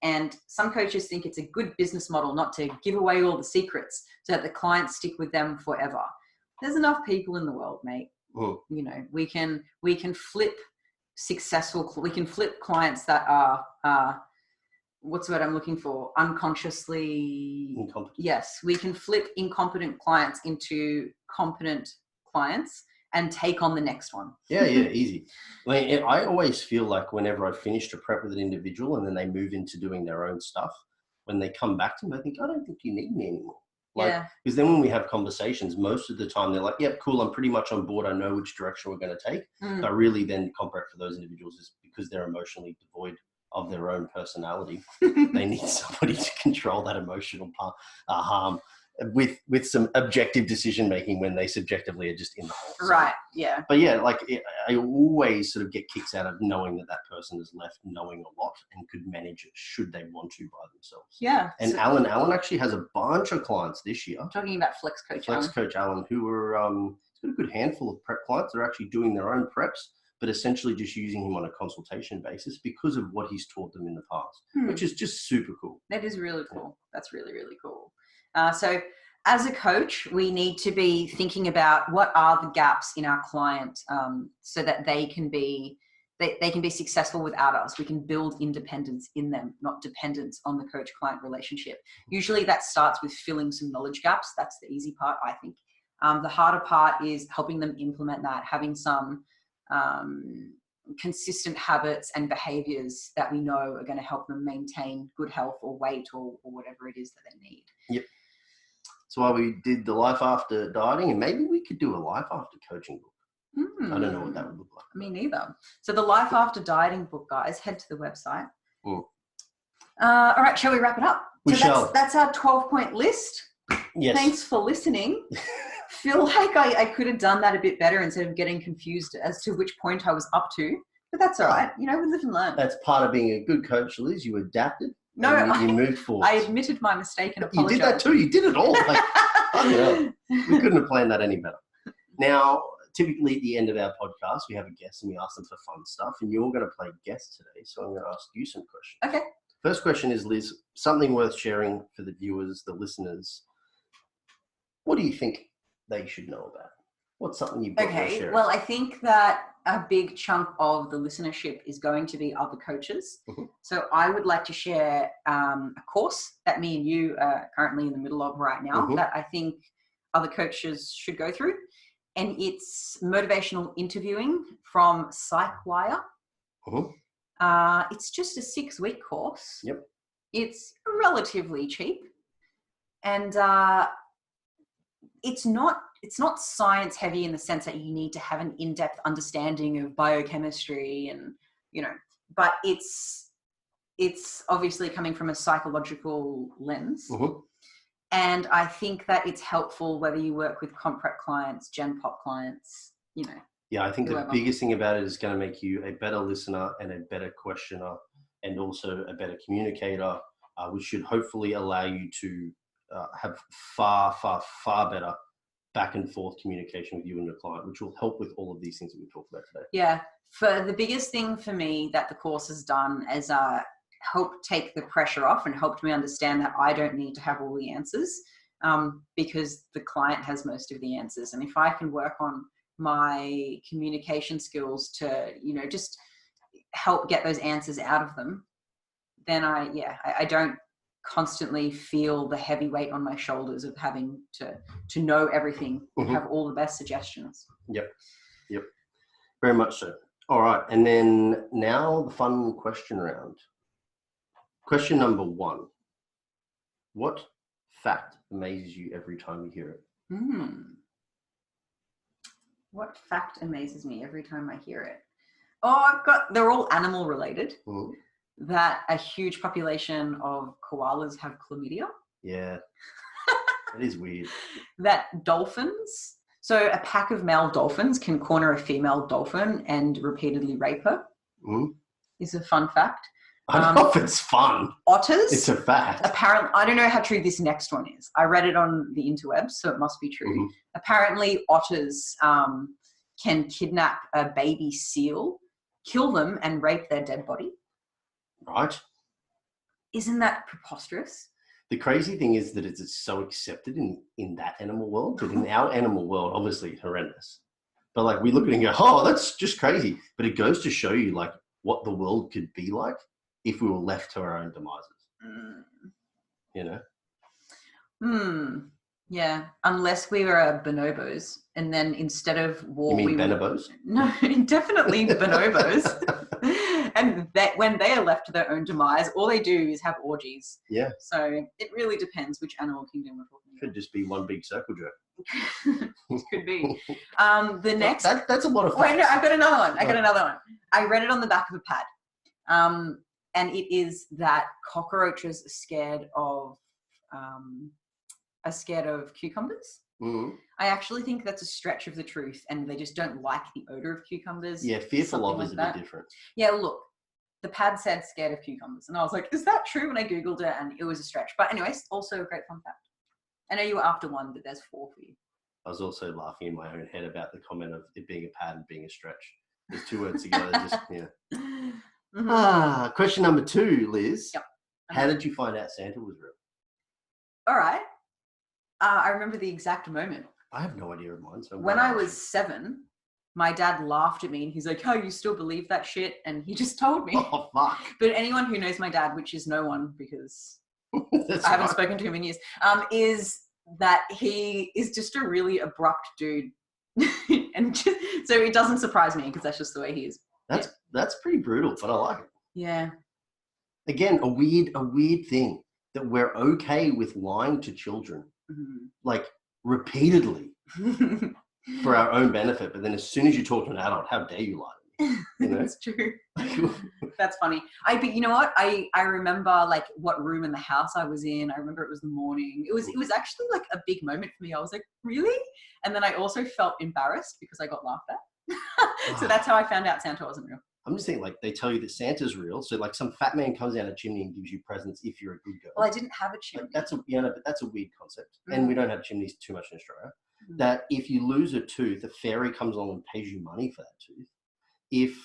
And some coaches think it's a good business model not to give away all the secrets so that the clients stick with them forever. There's enough people in the world, mate. We can flip clients that are what's the word I'm looking for? Unconsciously incompetent. Yes, we can flip incompetent clients into competent clients and take on the next one. Yeah, easy. I always feel like whenever I finish to prep with an individual and then they move into doing their own stuff, when they come back to me, I think, I don't think you need me anymore. Because then when we have conversations, most of the time they're like, yep, cool, I'm pretty much on board. I know which direction we're going to take. But really then comp prep for those individuals is because they're emotionally devoid of their own personality. They need somebody to control that emotional harm with some objective decision making when they subjectively are just in the hole. Right. Yeah. But yeah, I always sort of get kicks out of knowing that person is left knowing a lot and could manage it should they want to by themselves. Yeah. And Alan actually has a bunch of clients this year. Talking about Flex Coach Alan, who are he's got a good handful of prep clients that are actually doing their own preps, but essentially just using him on a consultation basis because of what he's taught them in the past, which is just super cool. That is really cool. That's really, really cool. So as a coach, we need to be thinking about what are the gaps in our client so that they can be successful without us. We can build independence in them, not dependence on the coach-client relationship. Usually that starts with filling some knowledge gaps. That's the easy part, I think. The harder part is helping them implement that, having some consistent habits and behaviors that we know are going to help them maintain good health or weight or whatever it is that they need. Yep. That's why we did the Life After Dieting, and maybe we could do a Life After Coaching book. I don't know what that would look like. Me neither. So the Life After Dieting book, guys, head to the website. All right, shall we wrap it up? That's our 12-point list. Yes. Thanks for listening. Feel like I could have done that a bit better instead of getting confused as to which point I was up to. But that's all right. We live and learn. That's part of being a good coach, Liz. You adapted. No, you moved forward. I admitted my mistake and apologized. You did that too. You did it all. We couldn't have planned that any better. Now, typically at the end of our podcast, we have a guest and we ask them for fun stuff. And you're going to play guest today, so I'm going to ask you some questions. Okay. First question is, Liz, something worth sharing for the viewers, the listeners. What do you think they should know about? What's something you've got to share? Okay, well, I think that a big chunk of the listenership is going to be other coaches. So I would like to share a course that me and you are currently in the middle of right now that I think other coaches should go through. And it's motivational interviewing from Psych. It's just a 6-week course. Yep. It's relatively cheap. And it's not science heavy in the sense that you need to have an in-depth understanding of biochemistry and, but it's obviously coming from a psychological lens. And I think that it's helpful whether you work with comp prep clients, gen pop clients, Yeah, I think whoever. The biggest thing about it is going to make you a better listener and a better questioner and also a better communicator, which should hopefully allow you to have far, far, far better back and forth communication with you and your client, which will help with all of these things that we've talked about today. Yeah. For the biggest thing for me that the course has done is help take the pressure off and helped me understand that I don't need to have all the answers because the client has most of the answers. And if I can work on my communication skills to, just help get those answers out of them, then I don't constantly feel the heavy weight on my shoulders of having to know everything and have all the best suggestions. Yep. Very much so. All right. And then now the fun question round. Question number 1. What fact amazes you every time you hear it? What fact amazes me every time I hear it? Oh, they're all animal related. that a huge population of koalas have chlamydia. Yeah. It is weird. That dolphins, so a pack of male dolphins can corner a female dolphin and repeatedly rape her. Mm. Is a fun fact. I don't know if it's fun. Otters. It's a fact. Apparently, I don't know how true this next one is. I read it on the interwebs, so it must be true. Mhm. Apparently, otters can kidnap a baby seal, kill them, and rape their dead body. Right. Isn't that preposterous? The crazy thing is that it's so accepted in that animal world, but in our animal world, obviously horrendous. But like we look at it and go, oh, that's just crazy. But it goes to show you like what the world could be like if we were left to our own demises. You know? Yeah. Unless we were bonobos, and then instead of war, You mean we bonobos? No, definitely bonobos. And that when they are left to their own demise, all they do is have orgies. Yeah. So it really depends which animal kingdom we're talking Could just be one big circle jerk. about. Could be. The next. That's a lot of Wait, no, facts. I've got another one. I read it on the back of a pad. And it is that cockroaches are scared of cucumbers. Mhm. I actually think that's a stretch of the truth, and they just don't like the odor of cucumbers. Yeah, fearful something of like is a that. bit different. Yeah, look, the pad said scared of cucumbers, and I was like, is that true? When I Googled it, and it was a stretch. But anyways, also a great fun fact. I know you were after one, but there's 4 for you. I was also laughing in my own head about the comment of it being a pad and being a stretch. There's 2 words together. Just, yeah. Question number 2, Liz. Yep. How did you find out Santa was real? All right. I remember the exact moment. I have no idea of mine. So When I was 7, my dad laughed at me and he's like, oh, you still believe that shit? And he just told me. Oh, fuck. But anyone who knows my dad, which is no one because That's I haven't right. spoken to him in years, is that he is just a really abrupt dude. And so it doesn't surprise me because that's just the way he is. That's pretty brutal, but I like it. Yeah. Again, a weird thing that we're okay with lying to children, like repeatedly for our own benefit. But then as soon as you talk to an adult, how dare you lie to me? You know? That's true. That's funny. But you know what? I remember like what room in the house I was in. I remember it was the morning. It was actually like a big moment for me. I was like, really? And then I also felt embarrassed because I got laughed at. So that's how I found out Santa wasn't real. I'm just thinking, like, they tell you that Santa's real. So, like, some fat man comes down a chimney and gives you presents if you're a good girl. Well, I didn't have a chimney. Like, but that's a weird concept. And we don't have chimneys too much in Australia. That if you lose a tooth, a fairy comes along and pays you money for that tooth. If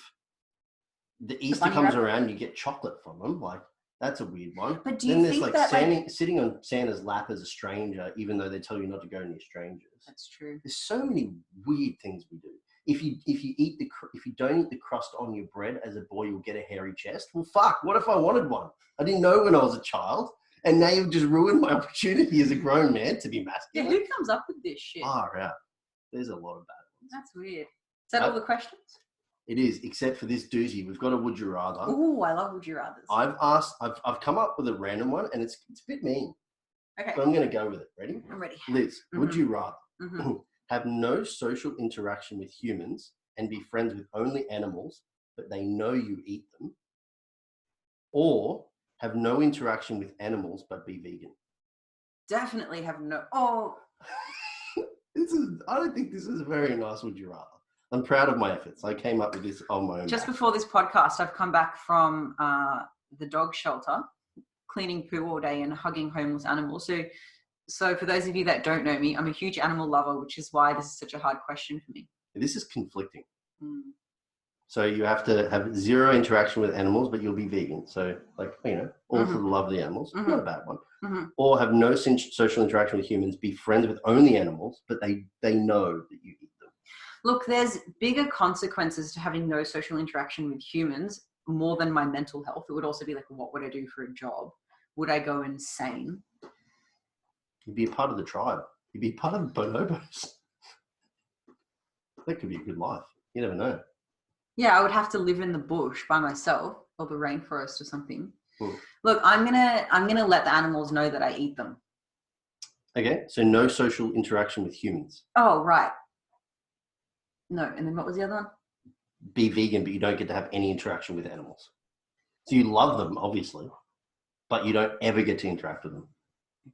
the Easter bunny comes rabbit. around, you get chocolate from them. Like, that's a weird one. But do you then there's think like that sitting on Santa's lap as a stranger, even though they tell you not to go near strangers. That's true. There's so many weird things we do. If you don't eat the crust on your bread as a boy, you'll get a hairy chest. Well, fuck. What if I wanted one? I didn't know when I was a child, and now you've just ruined my opportunity as a grown man to be Yeah, masculine. who comes up with this shit? Far out. There's a lot of bad ones. That's weird. Is that all the questions? It is, except for this doozy. We've got a would you rather. Oh, I love would you rather. I've come up with a random one, and it's a bit mean, Okay, but I'm going to go with it. Ready? I'm ready. Liz, would you rather Mhm. have no social interaction with humans and be friends with only animals, but they know you eat them, or have no interaction with animals but be vegan? Definitely have no. Oh, I don't think this is a very nice would you rather. I'm proud of my efforts. I came up with this on my own. just back. before this podcast, I've come back from the dog shelter, cleaning poo all day and hugging homeless animals. So for those of you that don't know me, I'm a huge animal lover, which is why this is such a hard question for me. This is conflicting. Mm. So you have to have zero interaction with animals, but you'll be vegan. So, like, all for the love of the animals. Not a bad one. Or have no social interaction with humans, be friends with only animals, but they know that you eat them. Look, there's bigger consequences to having no social interaction with humans more than my mental health. It would also be like, what would I do for a job? Would I go insane? You'd be a part of the tribe. You'd be part of the bonobos. That could be a good life. You never know. Yeah, I would have to live in the bush by myself or the rainforest or something. Hmm. Look, I'm gonna let the animals know that I eat them. Okay, so no social interaction with humans. Oh, right. No, and then what was the other one? Be vegan, but you don't get to have any interaction with animals. So you love them, obviously, but you don't ever get to interact with them.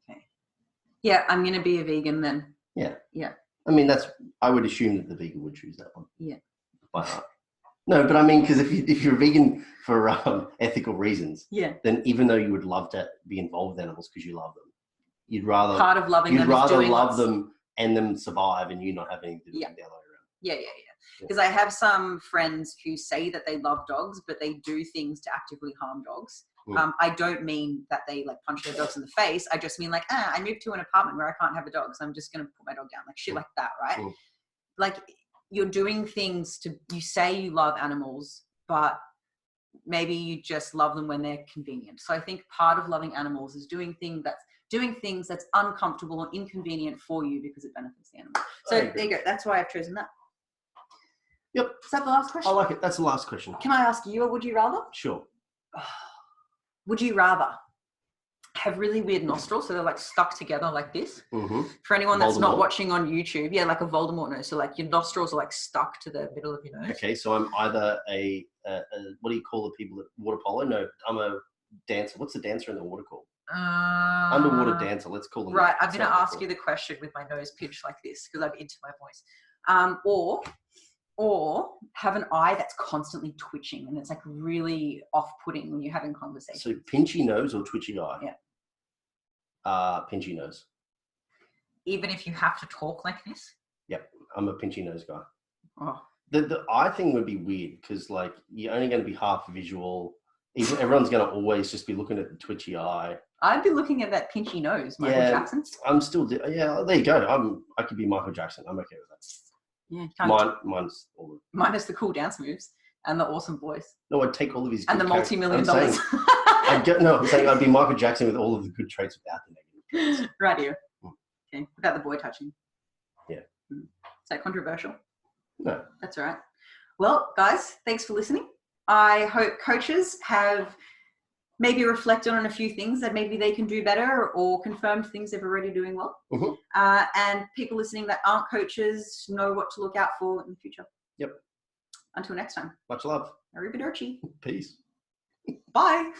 Okay. Yeah, I'm going to be a vegan then. Yeah. Yeah. I mean, I would assume that the vegan would choose that one. Yeah. By heart. No, but I mean, because if you're vegan for ethical reasons, Yeah. then even though you would love to be involved with animals because you love them, you'd rather Part of loving them is doing love what's- them and them survive and you not have anything to do Yeah. with them the other way around. Yeah. Because I have some friends who say that they love dogs, but they do things to actively harm dogs. I don't mean that they like punch their dogs in the face. I just mean like, I moved to an apartment where I can't have a dog, so I'm just going to put my dog down, like shit like that, right? Like you're doing things you say you love animals, but maybe you just love them when they're convenient. So I think part of loving animals is doing things that's uncomfortable or inconvenient for you because it benefits the animal. So there you go. That's why I've chosen that. Yep. Is that the last question? I like it. That's the last question. Can I ask you, or would you rather? Sure. Would you rather have really weird nostrils, so they're like stuck together like this? Mm-hmm. For anyone that's Voldemort. not watching on YouTube, yeah, like a Voldemort nose. So like your nostrils are like stuck to the middle of your nose. Okay, so I'm either a what do you call the people at water polo? No, I'm a dancer. What's the dancer in the water called? Underwater dancer. Let's call them. Right, I'm going to That's what ask they're you the question with my nose pinched like this because I'm into my voice. Or have an eye that's constantly twitching and it's like really off-putting when you're having called. conversations. So pinchy nose or twitchy eye? Yeah. Pinchy nose. Even if you have to talk like this? Yep, I'm a pinchy nose guy. Oh. The eye thing would be weird because like you're only going to be half visual. Everyone's going to always just be looking at the twitchy eye. I'd be looking at that pinchy nose, Michael Jackson. I'm still. Yeah, there you go. I could be Michael Jackson. I'm okay with that. Yeah, Mine's all. Minus the cool dance moves and the awesome voice. No, I'd take all of his. And the multi-million dollars. I'm saying I'd be Michael Jackson with all of the good traits without the negative traits. Right here. Okay, without the boy touching. Yeah. Is that controversial? No. That's all right. Well, guys, thanks for listening. I hope coaches have maybe reflected on a few things that maybe they can do better or confirmed things they're already doing well. Mm-hmm. And people listening that aren't coaches know what to look out for in the future. Yep. Until next time. Much love. Arrivederci. Peace. Bye.